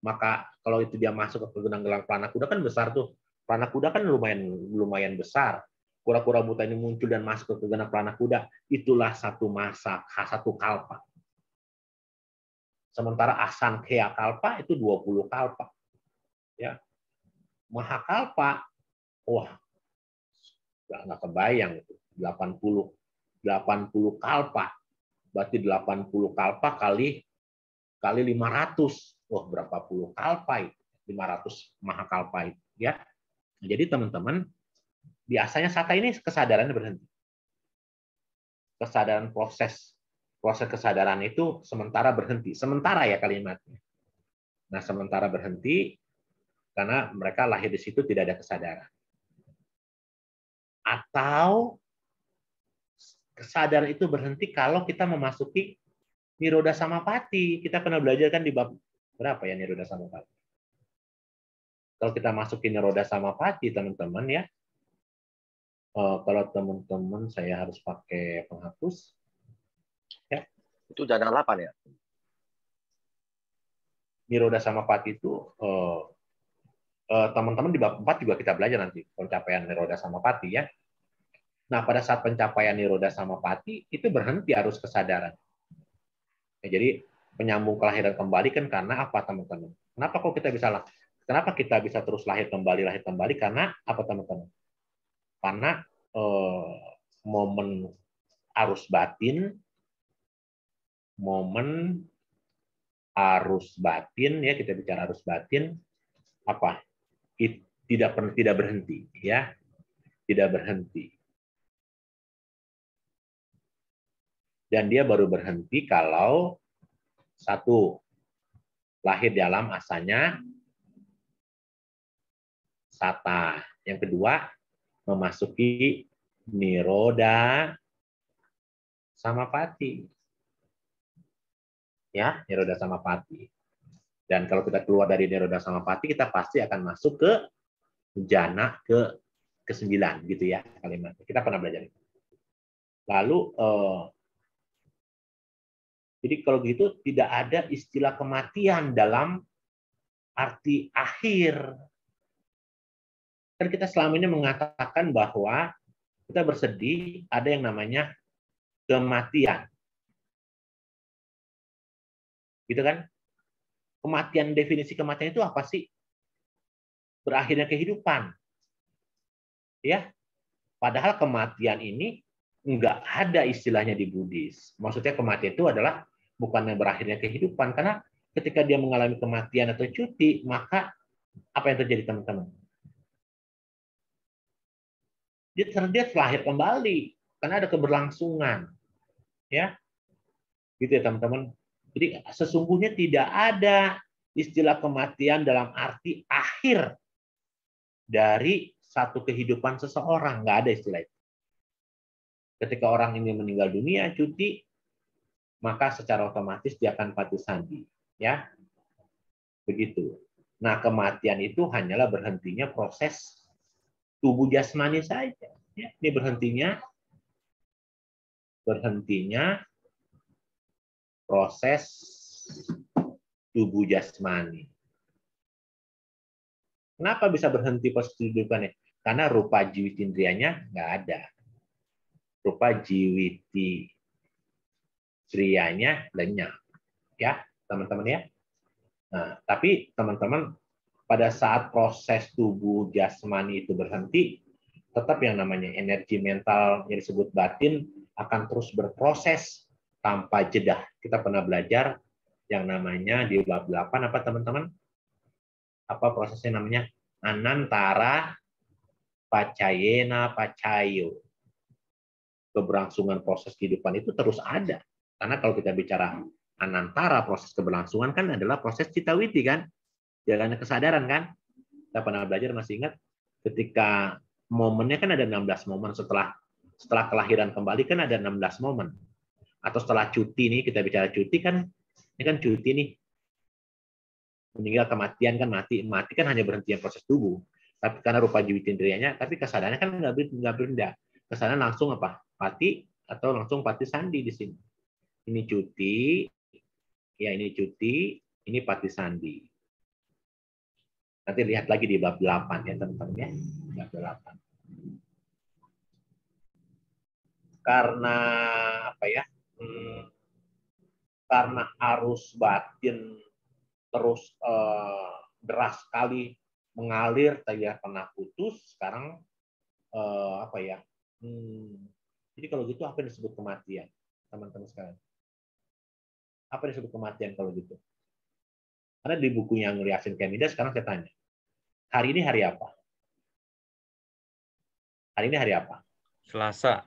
Maka kalau itu dia masuk ke gelang-gelang pelana kuda kan besar tuh. Pelana kuda kan lumayan besar. Kura-kura buta ini muncul dan masuk ke gelang pelana kuda, itulah satu masa, satu kalpa. Sementara asankhya kalpa itu 20 kalpa. Ya. Mahakalpa, wah, nggak kebayang itu. 80 kalpa. Berarti 80 kalpa kali 500. Wah, berapa puluh kalpa itu? 500 mahakalpa itu, ya. Jadi teman-teman, di asanya sata ini kesadarannya berhenti. Kesadaran proses kesadaran itu sementara berhenti. Sementara ya kalimatnya. Nah, sementara berhenti karena mereka lahir di situ tidak ada kesadaran. Atau kesadaran itu berhenti kalau kita memasuki Nirodha Samapatti. Kita pernah belajar kan di bab berapa ya Nirodha Samapatti? Kalau kita masukin Niroda Samapati, teman-teman ya. Kalau teman-teman saya harus pakai penghapus. Ya. Itu jangan 8 ya? Niroda Samapati itu teman-teman di bab 4 juga kita belajar nanti pencapaian Niroda Samapati ya. Nah, pada saat pencapaian Niroda Samapati itu berhenti arus kesadaran. Ya, jadi penyambung kelahiran kembali kan karena apa, teman-teman? Kenapa kita bisa terus lahir kembali? Karena apa, teman-teman? Karena momen arus batin ya, kita bicara arus batin apa? Tidak berhenti ya, tidak berhenti. Dan dia baru berhenti kalau satu, lahir di alam asanya sata. Yang kedua, memasuki Niroda Samapati. Ya, Niroda Samapati. Dan kalau kita keluar dari Niroda Samapati, kita pasti akan masuk ke jana ke-9 gitu ya kalimatnya. Kita pernah belajar itu. Lalu jadi kalau gitu tidak ada istilah kematian dalam arti akhir. Kan kita selama ini mengatakan bahwa kita bersedih ada yang namanya kematian. Gitu kan? Kematian, definisi kematian itu apa sih? Berakhirnya kehidupan. Ya. Padahal kematian ini enggak ada istilahnya di Buddhis. Maksudnya kematian itu adalah bukannya berakhirnya kehidupan, karena ketika dia mengalami kematian atau cuti, maka apa yang terjadi, teman-teman? Dia lahir kembali karena ada keberlangsungan, ya, gitu ya teman-teman. Jadi sesungguhnya tidak ada istilah kematian dalam arti akhir dari satu kehidupan seseorang, nggak ada istilah itu. Ketika orang ini meninggal dunia, cuti, maka secara otomatis dia akan pati sandi, ya, begitu. Nah, kematian itu hanyalah berhentinya proses tubuh jasmani saja. Ya, ini berhentinya proses tubuh jasmani. Kenapa bisa berhenti proses kehidupannya? Karena rupa jiwiti indrianya nggak ada. Rupa jiwiti indrianya lenyap. Ya, teman-teman ya. Nah, tapi teman-teman, pada saat proses tubuh jasmani itu berhenti, tetap yang namanya energi mental yang disebut batin akan terus berproses tanpa jeda. Kita pernah belajar yang namanya di bab 8 apa, teman-teman? Apa prosesnya namanya? Anantara pacayena pacayo. Keberlangsungan proses kehidupan itu terus ada. Karena kalau kita bicara anantara proses keberlangsungan kan adalah proses citawiti kan? Jalannya kesadaran kan? Kita pernah belajar, masih ingat? Ketika momennya kan ada 16 momen setelah kelahiran kembali kan ada 16 momen. Atau setelah cuti nih, kita bicara cuti kan, ini kan cuti nih. Meninggal, kematian kan, mati kan hanya berhentian proses tubuh. Tapi karena rupa jiwitindriyanya, tapi kesadarannya kan nggak benda. Kesadaran langsung apa? Pati atau langsung pati sandi di sini. Ini cuti, ya ini cuti, ini pati sandi. Nanti lihat lagi di bab 8 ya teman-teman ya. Bab 8. Karena apa ya? Karena arus batin terus deras sekali mengalir, tadi pernah putus, sekarang apa ya? Jadi kalau gitu apa yang disebut kematian, teman-teman sekalian? Apa yang disebut kematian kalau gitu? Karena di bukunya Ngeliasin Kemida sekarang saya tanya, hari ini hari apa? Hari ini hari apa? Selasa.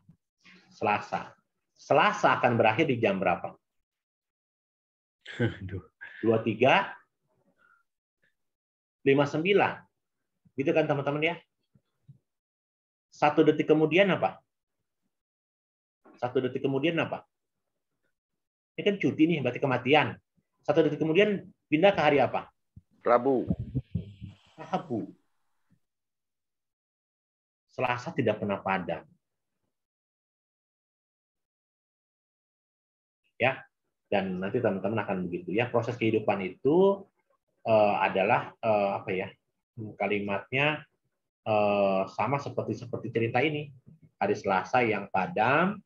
Selasa. Selasa akan berakhir di jam berapa? 23:59. Gitu kan teman-teman ya? 1 detik kemudian apa? 1 detik kemudian apa? Ini kan cuti nih, berarti kematian. 1 detik kemudian pindah ke hari apa? Rabu. Rabu. Selasa tidak pernah padam. Ya, dan nanti teman-teman akan begitu ya. Proses kehidupan itu adalah apa ya? Kalimatnya sama seperti cerita ini. Hari Selasa yang padam,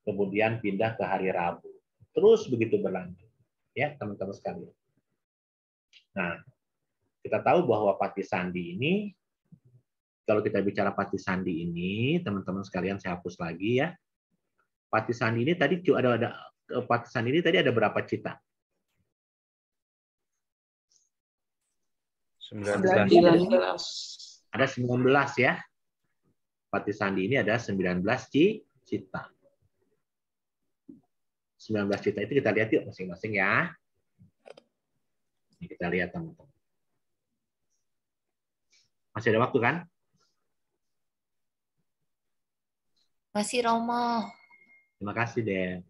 kemudian pindah ke hari Rabu. Terus begitu berlanjut. Ya, teman-teman sekalian. Nah, kita tahu bahwa Pati Sandi ini, kalau kita bicara Pati Sandi ini, teman-teman sekalian saya hapus lagi ya. Pati Sandi ini tadi Pati Sandi ini tadi ada berapa cita? 19. Ada 19 ya. Pati Sandi ini ada 19 cita. 19 cita itu kita lihat yuk masing-masing ya. Ini kita lihat teman-teman. Masih ada waktu kan? Masih, Romo. Terima kasih, Den.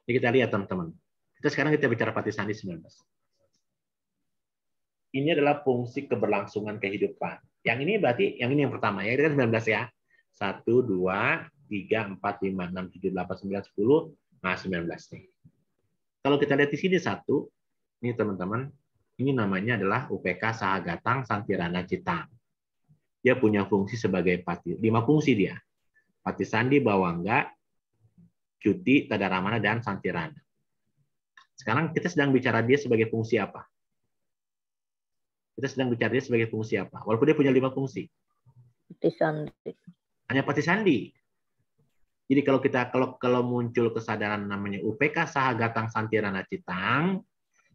Ini kita lihat teman-teman. Sekarang kita bicara Pati Sandi 19. Ini adalah fungsi keberlangsungan kehidupan. Yang ini berarti, yang ini yang pertama ya, ini kan 19 ya. 1, 2, 3, 4, 5, 6, 7, 8, 9, 10, nah 19 nih. Kalau kita lihat di sini 1, ini teman-teman, ini namanya adalah UPK Sahagatang Santirana Citang. Dia punya fungsi sebagai pati, 5 fungsi dia. Pati Sandi, Bawangga, Cuti, Tadaramana, dan Santirana. Sekarang kita sedang bicara dia sebagai fungsi apa? Kita sedang bicara dia sebagai fungsi apa? Walaupun dia punya 5 fungsi. Pati Sandi. Hanya Pati Sandi. Jadi kalau muncul kesadaran namanya UPK Sahagatang Santirana Citang,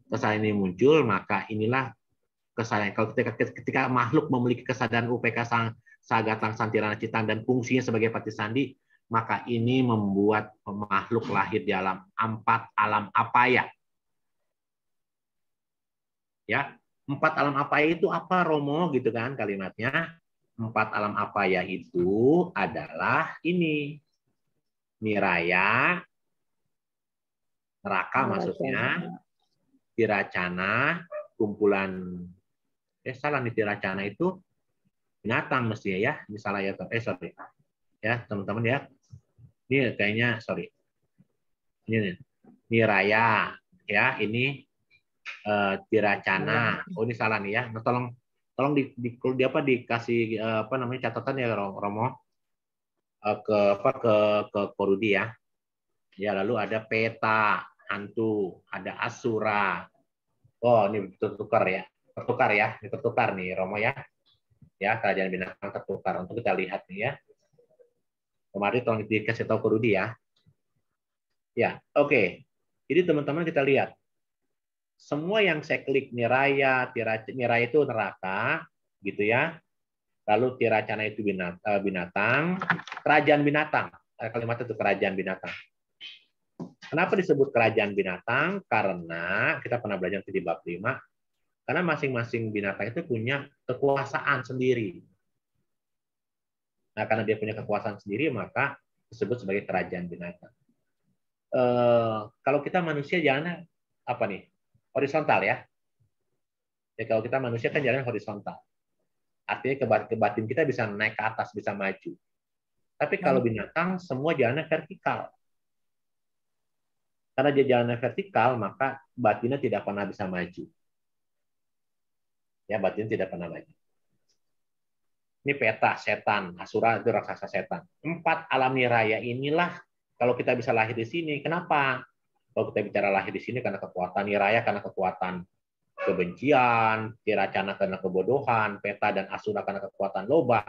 kesadaran ini muncul, maka inilah kesadaran. Kalau ketika makhluk memiliki kesadaran UPK Sahagatang Santirana Citang dan fungsinya sebagai Pati Sandi, maka ini membuat makhluk lahir di alam 4 alam apaya. Ya, 4 alam apaya itu apa, Romo? Gitu kan kalimatnya. 4 alam apaya itu adalah ini. Niraya, neraka maksudnya, tiracana, kumpulan, salah nih, tiracana itu binatang mestinya ya, misalnya ya, sorry. Ya, teman-teman ya. Ini kayaknya, sorry. Ini niraya, ya, ini tiracana. Oh, ini salah nih ya. Nah, tolong dikasih apa namanya catatan ya, Romo. Ke Korudi ya. Ya, lalu ada peta, hantu, ada asura. Oh, ini tertukar ya. Tertukar ya. Ini tertukar nih, Romo ya. Ya, kerajaan binatang tertukar. Untuk kita lihat nih ya. Kemarin tolong dikasih tahu Korudi ya. Ya, oke. Jadi teman-teman kita lihat. Semua yang saya klik niraya itu neraka, gitu ya. Lalu tiracana itu binatang, kerajaan binatang. Kalimat itu kerajaan binatang. Kenapa disebut kerajaan binatang? Karena kita pernah belajar di bab 5, karena masing-masing binatang itu punya kekuasaan sendiri. Nah, karena dia punya kekuasaan sendiri, maka disebut sebagai kerajaan binatang. Kalau kita manusia jalannya apa nih? Horizontal ya. Ya, kalau kita manusia kan jalan horizontal. Artinya ke batin kita bisa naik ke atas, bisa maju. Tapi kalau binatang, semua jalannya vertikal. Karena dia jalannya vertikal, maka batinnya tidak pernah bisa maju. Ya, batin tidak pernah maju. Ini peta, setan, asura itu raksasa setan. 4 alam niraya inilah, kalau kita bisa lahir di sini, kenapa? Kalau kita bicara lahir di sini karena kekuatan niraya, karena kekuatan kebencian, tiracana karena kebodohan, peta dan asura karena kekuatan loba.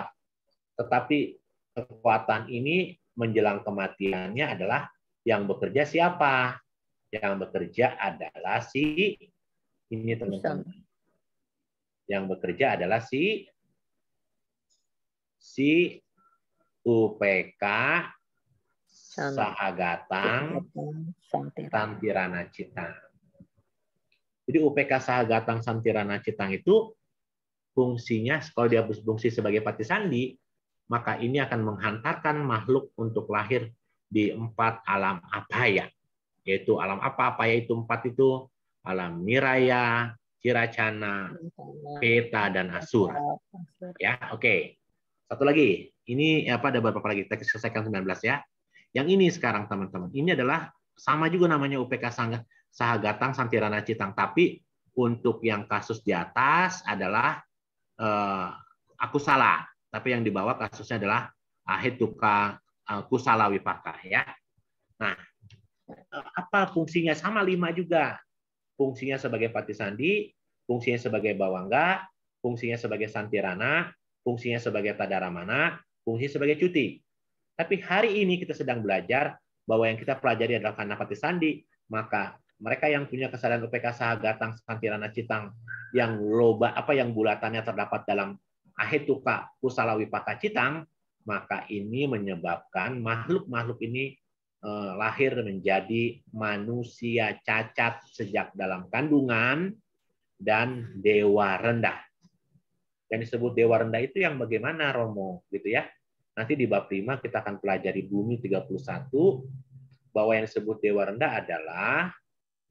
Tetapi kekuatan ini menjelang kematiannya adalah yang bekerja siapa? Yang bekerja adalah ini teman-teman. Yang bekerja adalah si UPK Sahagatang Santirana Citang. Jadi UPK Sahagatang Santirana Citang itu fungsinya, kalau dia berfungsi sebagai Pati Sandi, maka ini akan menghantarkan makhluk untuk lahir di 4 alam apaya. Yaitu alam apa? Apaya itu 4 itu. Alam niraya, Ciracana, Peta, dan Asura. Ya, oke. Satu lagi. Ini apa, ada beberapa lagi. Kita selesaikan 19 ya. Yang ini sekarang teman-teman. Ini adalah sama juga namanya UPK Sahagatang Santirana Citang, tapi untuk yang kasus di atas adalah aku salah, tapi yang di bawah kasusnya adalah Ahetuka Kusala Wipaka ya. Nah, apa fungsinya? Sama 5 juga. Fungsinya sebagai Patisandi, fungsinya sebagai Bawangga, fungsinya sebagai Santirana, fungsinya sebagai Tadaramana, fungsinya sebagai Cuti. Tapi hari ini kita sedang belajar bahwa yang kita pelajari adalah karena Patisandi, maka mereka yang punya kesadaran UPK Sahagatang Santirana Citang yang loba yang bulatannya terdapat dalam Ahetuka Kusala Wipaka Citang, maka ini menyebabkan makhluk-makhluk ini lahir menjadi manusia cacat sejak dalam kandungan dan dewa rendah. Yang disebut dewa rendah itu yang bagaimana, Romo, gitu ya. Nanti di bab 5 kita akan pelajari Bumi 31 bahwa yang disebut dewa rendah adalah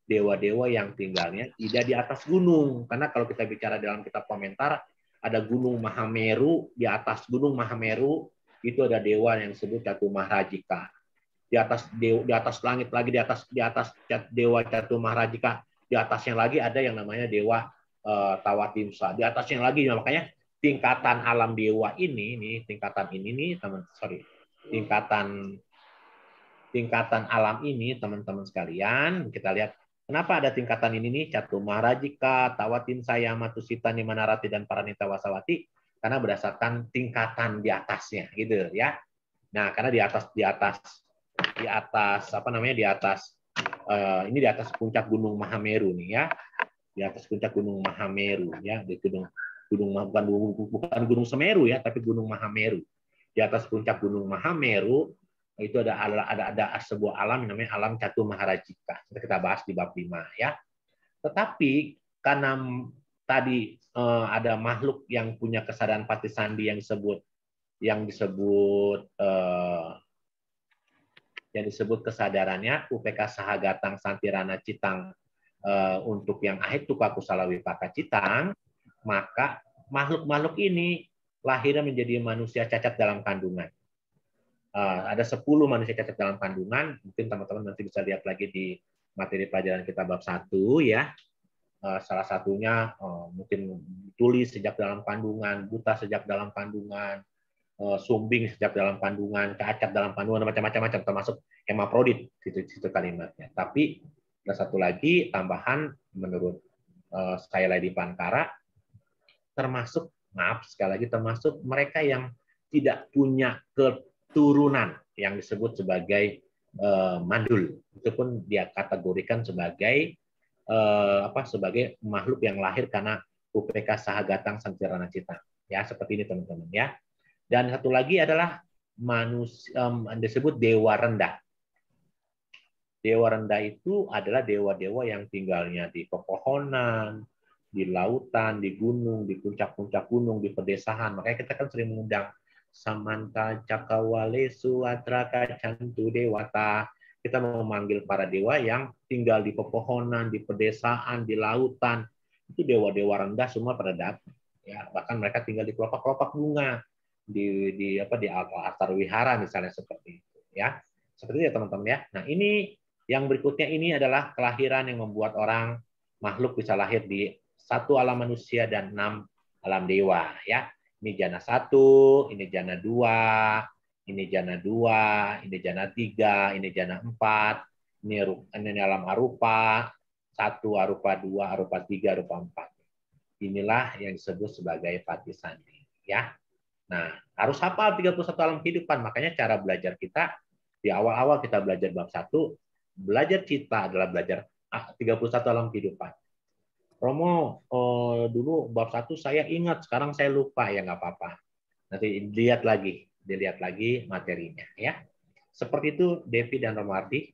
dewa-dewa yang tinggalnya tidak di atas gunung. Karena kalau kita bicara dalam kitab komentar, ada Gunung Mahameru, di atas Gunung Mahameru itu ada dewa yang disebut Catu Mahrajika. Di atas langit lagi, di atas dewa Catu Mahrajika, di atasnya lagi ada yang namanya dewa Tawatimsa. Di atasnya lagi, makanya tingkatan alam dewa ini tingkatan alam ini teman-teman sekalian, kita lihat kenapa ada tingkatan ini nih, Catu Mahrajika, Tawatimsa, Matusita, Nimanarati, dan Paranita Wasawati, karena berdasarkan tingkatan di atasnya gitu ya. Nah, karena di atas ini di atas puncak Gunung Mahameru nih ya. Di atas puncak Gunung Mahameru ya, di bukan Gunung Semeru ya, tapi Gunung Mahameru. Di atas puncak Gunung Mahameru itu ada sebuah alam namanya alam Catu Mahrajika. Kita bahas di bab 5 ya. Tetapi karena tadi ada makhluk yang punya kesadaran Patisandi yang disebut kesadarannya UPK Sahagatang Santirana Citang untuk yang Ahetuka Kusala Wipaka Citang, maka makhluk-makhluk ini lahirnya menjadi manusia cacat dalam kandungan. Ada 10 manusia cacat dalam kandungan, mungkin teman-teman nanti bisa lihat lagi di materi pelajaran kita bab 1 ya. Salah satunya mungkin tuli sejak dalam kandungan, buta sejak dalam kandungan, sumbing sejak dalam kandungan, cacat dalam kandungan, macam-macam, termasuk hemafrodit itu kalimatnya. Tapi ada satu lagi tambahan menurut saya Lady Pankara, termasuk mereka yang tidak punya keturunan yang disebut sebagai mandul. Itu pun dia kategorikan sebagai sebagai makhluk yang lahir karena UPK Sahagatang Santirana Citang. Ya, seperti ini teman-teman ya. Dan satu lagi adalah manusia disebut dewa rendah. Dewa rendah itu adalah dewa-dewa yang tinggalnya di pepohonan, di lautan, di gunung, di puncak-puncak gunung, di pedesaan. Makanya kita kan sering mengundang Samanta Cakawale Suatraka Cantu Dewata. Kita memanggil para dewa yang tinggal di pepohonan, di pedesaan, di lautan. Itu dewa-dewa rendah semua pada datang. Ya, bahkan mereka tinggal di kelopak-kelopak bunga, di altar wihara misalnya, seperti itu ya. Seperti itu ya teman-teman ya. Nah, ini yang berikutnya ini adalah kelahiran yang membuat orang makhluk bisa lahir di 1 alam manusia dan 6 alam dewa ya. Ini jana 1, ini jana 2, ini jana 2, ini jana 3, ini jana 4, ini alam arupa 1, arupa 2, arupa 3, arupa 4. Inilah yang disebut sebagai Patisandi ya. Nah, harus hafal 31 alam kehidupan. Makanya cara belajar kita di awal-awal kita belajar bab 1, belajar cita adalah belajar 31 alam kehidupan. Romo, dulu bab 1 saya ingat, sekarang saya lupa, ya nggak apa-apa. Nanti dilihat lagi materinya ya. Seperti itu Devi dan Romardi.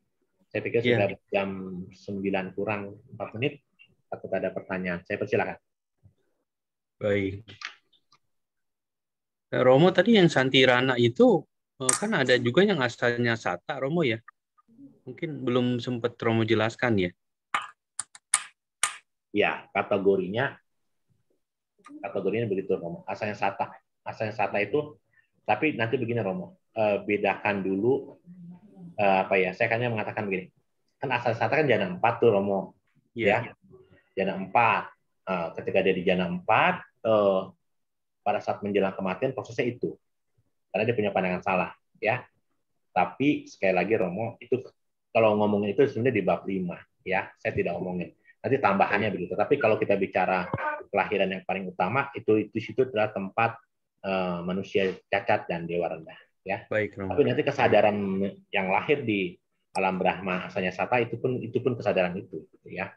Saya pikir sudah jam 9 kurang 4 menit. Takut ada pertanyaan. Saya persilakan. Baik. Romo tadi yang Santirana itu kan ada juga yang asalnya Sata, Romo ya. Mungkin belum sempat Romo jelaskan ya. Ya, kategorinya begitu Romo. Asanya sata itu, tapi nanti begini Romo, bedakan dulu apa ya? Saya kayaknya mengatakan begini. Kan asal sata kan jana 4 tuh Romo. Ya. Jana 4. Ketika dia di jana 4, pada saat menjelang kematian prosesnya itu. Karena dia punya pandangan salah, ya. Tapi sekali lagi Romo, itu kalau ngomongin itu sebenarnya di bab 5, ya. Saya tidak ngomongin. Nanti tambahannya begitu. Tapi kalau kita bicara kelahiran yang paling utama, itu situ adalah tempat manusia cacat dan dewa rendah, ya. Baik, Romo. Tapi nanti kesadaran yang lahir di alam Brahma asanya sata itu pun kesadaran itu, gitu, ya.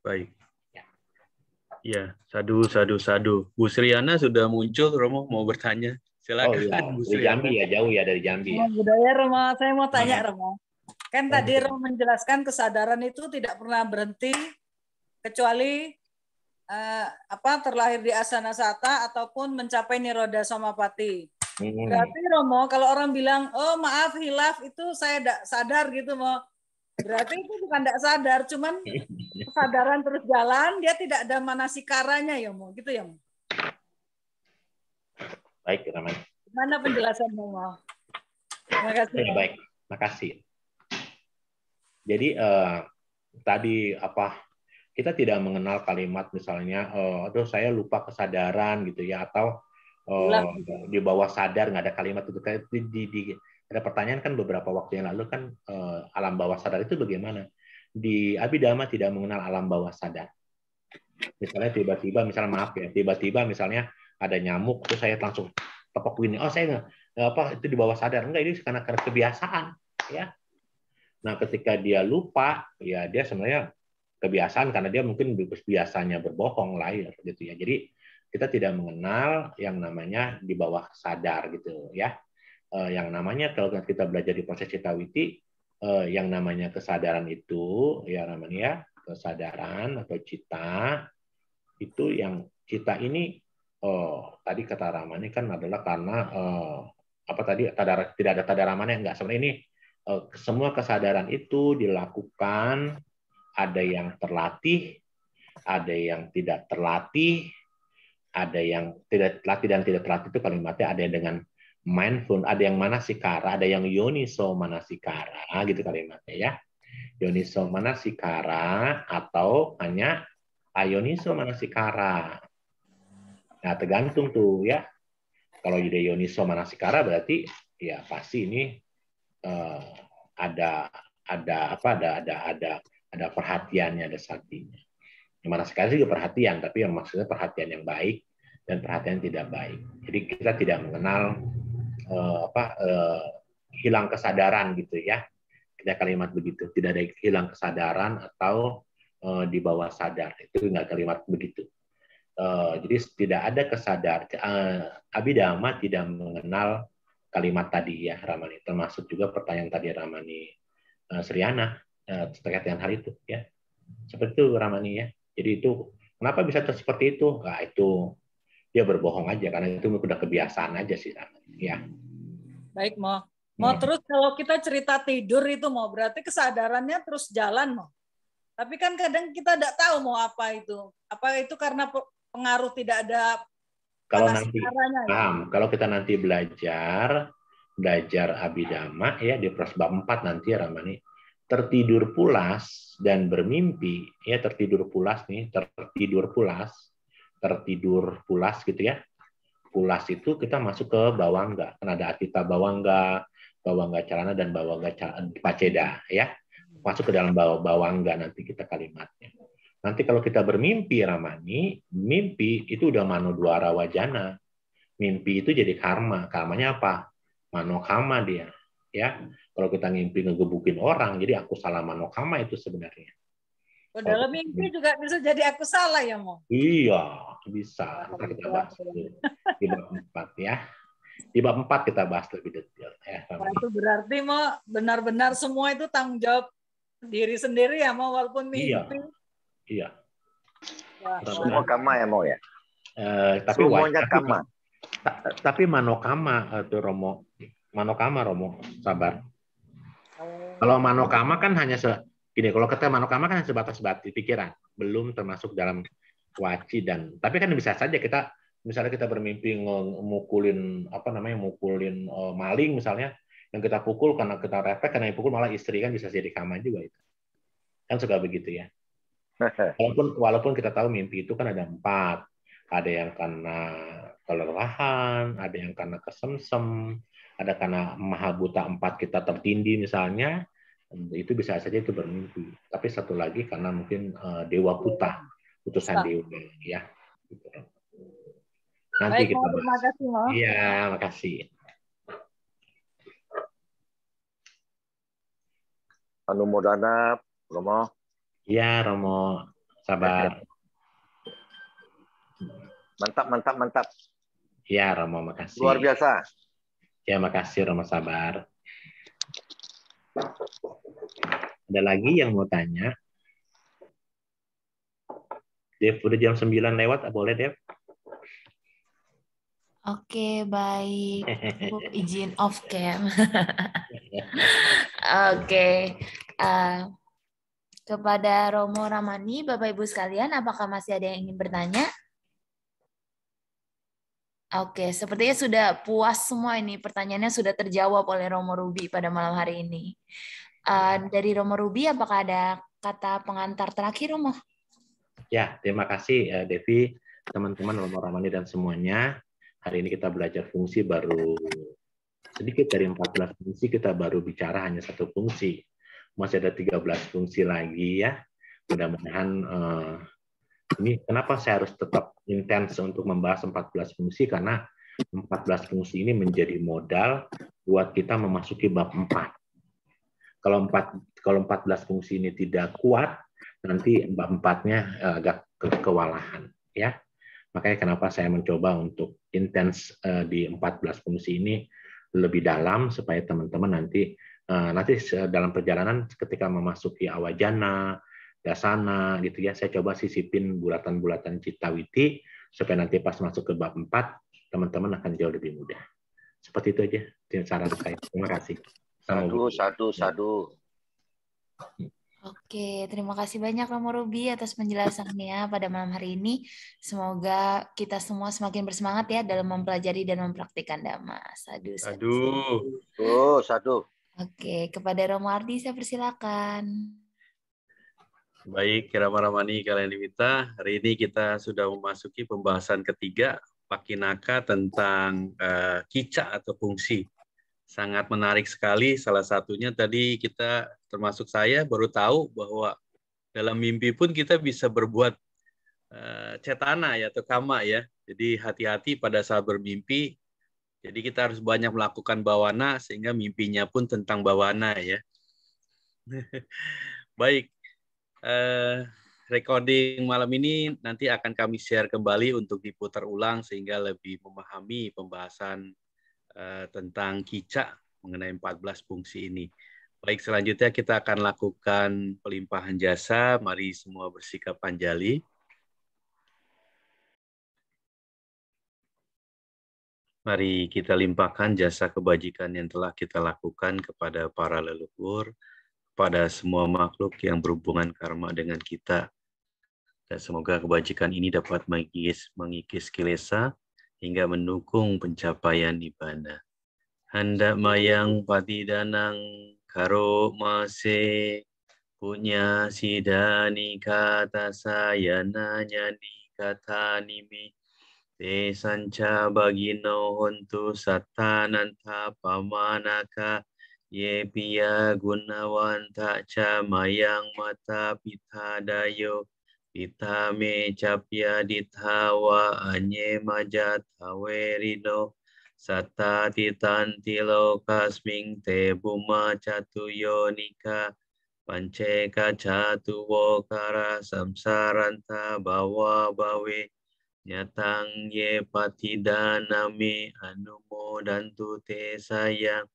Baik. Ya, sadu. Bu Sriana sudah muncul, Romo mau bertanya. Silakan, Oh iya, Bu dari Sriana. Jambi ya, jauh ya dari Jambi ya. Budaya Romo, saya mau tanya Romo. Kan tadi Romo menjelaskan kesadaran itu tidak pernah berhenti kecuali terlahir di asana sata ataupun mencapai niroda samapati. Berarti Romo, kalau orang bilang, oh maaf hilaf itu saya tidak sadar gitu, mau berarti itu bukan tidak sadar, cuman kesadaran terus jalan, dia tidak ada manasikaranya ya, Mo, gitu ya, Mo. Baik, Ramani. Mana penjelasanmu, Mo? Terima kasih. Ya, baik, makasih. Jadi tadi kita tidak mengenal kalimat misalnya, aduh saya lupa kesadaran gitu ya, atau di bawah sadar nggak ada kalimat itu. Ada pertanyaan kan beberapa waktu yang lalu kan, alam bawah sadar itu bagaimana? Di Abhidhamma tidak mengenal alam bawah sadar. Misalnya tiba-tiba, misalnya ada nyamuk, terus saya langsung tepok gini, oh saya itu di bawah sadar. Enggak, ini karena kebiasaan, ya. Nah, ketika dia lupa, ya dia sebenarnya kebiasaan karena dia mungkin biasanya berbohong lah ya, gitu ya. Jadi kita tidak mengenal yang namanya di bawah sadar gitu ya. Yang namanya kalau kita belajar di proses citawiti, yang namanya kesadaran itu ya namanya kesadaran atau cita, itu yang cita ini tadi kata Ramani kan adalah karena tidak ada tadaramana, enggak, sebenarnya ini semua kesadaran itu dilakukan, ada yang terlatih, ada yang tidak terlatih, ada yang tidak terlatih dan tidak terlatih itu kalimatnya ada yang dengan mindful, ada yang manasikara, ada yang yoniso manasikara, gitu kalimatnya ya. Yoniso manasikara atau hanya ayoniso manasikara. Nah, tergantung tuh ya. Kalau jadi yoniso manasikara berarti ya pasti ini ada perhatiannya, ada saktinya. Manasikara juga perhatian, tapi yang maksudnya perhatian yang baik dan perhatian tidak baik. Jadi kita tidak mengenal hilang kesadaran gitu ya. Kita kalimat begitu, tidak ada hilang kesadaran atau di bawah sadar, itu enggak kalimat begitu. Jadi tidak ada kesadaran. Abhidhamma tidak mengenal kalimat tadi ya Ramani, termasuk juga pertanyaan tadi Ramani Sriana terkait dengan hal itu ya. Seperti itu Ramani ya. Jadi itu kenapa bisa seperti itu? Nah, itu dia berbohong aja karena itu udah kebiasaan aja sih Ramani ya. Baik, Mo. Terus kalau kita cerita tidur itu, Mo, berarti kesadarannya terus jalan, Mo. Tapi kan kadang kita tidak tahu mau apa itu. Apa itu karena pengaruh tidak ada kalau nanti paham, kalau kita nanti belajar Abhidhamma ya di bab 4 nanti ya Ramani, tertidur pulas dan bermimpi ya, tertidur pulas gitu ya. Pulas itu kita masuk ke bawangga, kan ada atita bawangga calana dan bawangga paceda ya. Masuk ke dalam bawangga nanti kita kalimatnya. Nanti kalau kita bermimpi Ramani, mimpi itu udah manodwara wajana. Mimpi itu jadi karma. Karmanya apa? Manokama dia, ya. Kalau kita ngimpi ngegebukin orang, jadi aku salah manokama itu sebenarnya. Dalam mimpi juga bisa jadi aku salah ya, Mo? Iya, bisa. Nanti kita bahas di bab 4 ya. Di bab 4 kita bahas lebih detail ya. Itu berarti Mo benar-benar semua itu tanggung jawab diri sendiri ya, Mo, walaupun mimpi. Iya. Semua kama ya, Mo ya. Tapi semuanya kama. Tapi manokama itu Romo. Manokama Romo, sabar. Kalau manokama kan hanya Gini, kalau kata manokama kan sebatas di pikiran, belum termasuk dalam waci tapi kan bisa saja kita misalnya kita bermimpi mukulin mukulin maling misalnya, yang kita pukul karena kita refleks karena yang pukul malah istri, kan bisa jadi kama juga itu. Kan suka begitu ya. Walaupun kita tahu mimpi itu kan ada 4. Ada yang karena kelelahan, ada yang karena kesemsem, ada karena maha buta 4 kita tertindih misalnya, itu bisa saja itu bermimpi. Tapi satu lagi karena mungkin dewa puta, utusan dewa ya. Nanti baik, kita terima kasih, Mo. Iya, makasih. Anumodana, Romo. Iya, Romo. Sabar. Mantap. Iya, Romo, makasih. Luar biasa. Ya, makasih, Romo, sabar. Ada lagi yang mau tanya? Dev, udah jam 9 lewat, boleh, Dev? Oke, baik. Aku izin off cam. Oke. Kepada Romo Ramani, Bapak Ibu sekalian, apakah masih ada yang ingin bertanya? Oke, sepertinya sudah puas semua ini. Pertanyaannya sudah terjawab oleh Romo Ruby pada malam hari ini. Dari Romo Ruby, apakah ada kata pengantar terakhir, Romo? Ya, terima kasih, Devi, teman-teman Romo Ramani dan semuanya. Hari ini kita belajar fungsi baru sedikit dari 14 fungsi, kita baru bicara hanya 1 fungsi. Masih ada 13 fungsi lagi ya. Mudah-mudahan ini kenapa saya harus tetap intens untuk membahas 14 fungsi, karena 14 fungsi ini menjadi modal buat kita memasuki bab 4. Kalau 14 fungsi ini tidak kuat, nanti bab 4-nya agak kewalahan ya. Makanya kenapa saya mencoba untuk intens di 14 fungsi ini lebih dalam, supaya teman-teman nanti dalam perjalanan ketika memasuki awajana, dasana gitu ya, saya coba sisipin bulatan-bulatan Cittawiti supaya nanti pas masuk ke bab 4 teman-teman akan jauh lebih mudah. Seperti itu aja saran saya. Terima kasih. Sadu. Oke, terima kasih banyak Romo Ruby atas penjelasannya pada malam hari ini. Semoga kita semua semakin bersemangat ya dalam mempelajari dan mempraktikkan Dhamma. Sadu. Sadu. Oke, kepada Romo Ardi saya persilakan. Baik, Rama Ramani kalian diminta. Hari ini kita sudah memasuki pembahasan ketiga, Pakinaka, tentang kica atau fungsi. Sangat menarik sekali. Salah satunya tadi kita, termasuk saya, baru tahu bahwa dalam mimpi pun kita bisa berbuat cetana ya, atau kama ya. Jadi hati-hati pada saat bermimpi. Jadi kita harus banyak melakukan bawana sehingga mimpinya pun tentang bawana ya. Baik. Recording malam ini nanti akan kami share kembali untuk diputar ulang sehingga lebih memahami pembahasan tentang kica mengenai 14 fungsi ini. Baik, selanjutnya kita akan lakukan pelimpahan jasa. Mari semua bersikap panjali. Mari kita limpahkan jasa kebajikan yang telah kita lakukan kepada para leluhur, pada semua makhluk yang berhubungan karma dengan kita. Dan semoga kebajikan ini dapat mengikis kilesa hingga mendukung pencapaian nibbana. Hendak mayang patidanang karo mase punya sidani kata sayana nyani kata nimi te sanca bagino hontu sattananta pamanaka ye piya gunawan taca mayang mata pitadayo pitame capya dithawa anye majathawerino satta titanti lokasming te buma catu yonika panceka catu wokara samsaranta bawa bawe nyatang ye patidanami anumodantu te sayang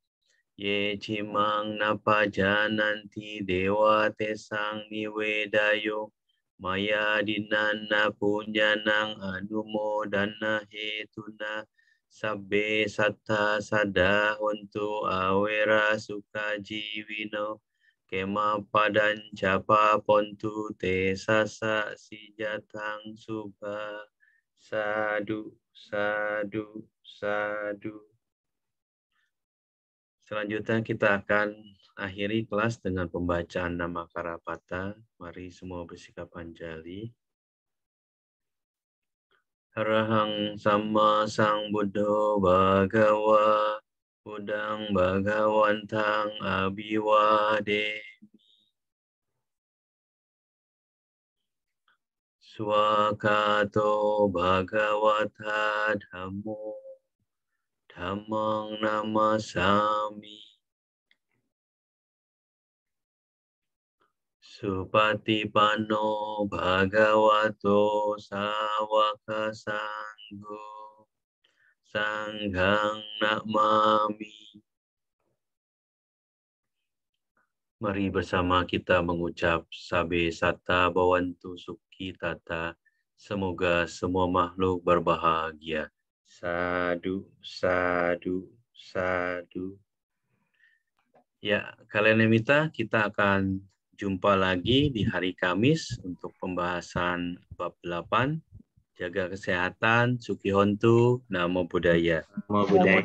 ye cimang napa jananti dewa te sang niwedayo maya dinana punyanang anumodana hetuna sabbe satta sada untuk awera suka jiwino Kema padan japa pontu te sasa si jatang subha. Sadu, sadu, sadu. Selanjutnya kita akan akhiri kelas dengan pembacaan nama Karapata. Mari semua bersikap anjali. Arahang sama sang Buddho Bhagawa. Budang Bhagawantang Abhiwademi. Swakato Bhagavata Dhammo. Dhammang namasami. Supatipanno Bhagavato Sawaka Sangho. Sanghang namami. Mari bersama kita mengucap Sabe Sata Bhavantu Sukhi Tata. Semoga semua makhluk berbahagia. Sadu, sadu, sadu. Ya, kalian Nemita, kita akan jumpa lagi di hari Kamis untuk pembahasan bab 8. Jaga kesehatan, Sukihontu, Namo Buddhaya. Namo Buddhaya.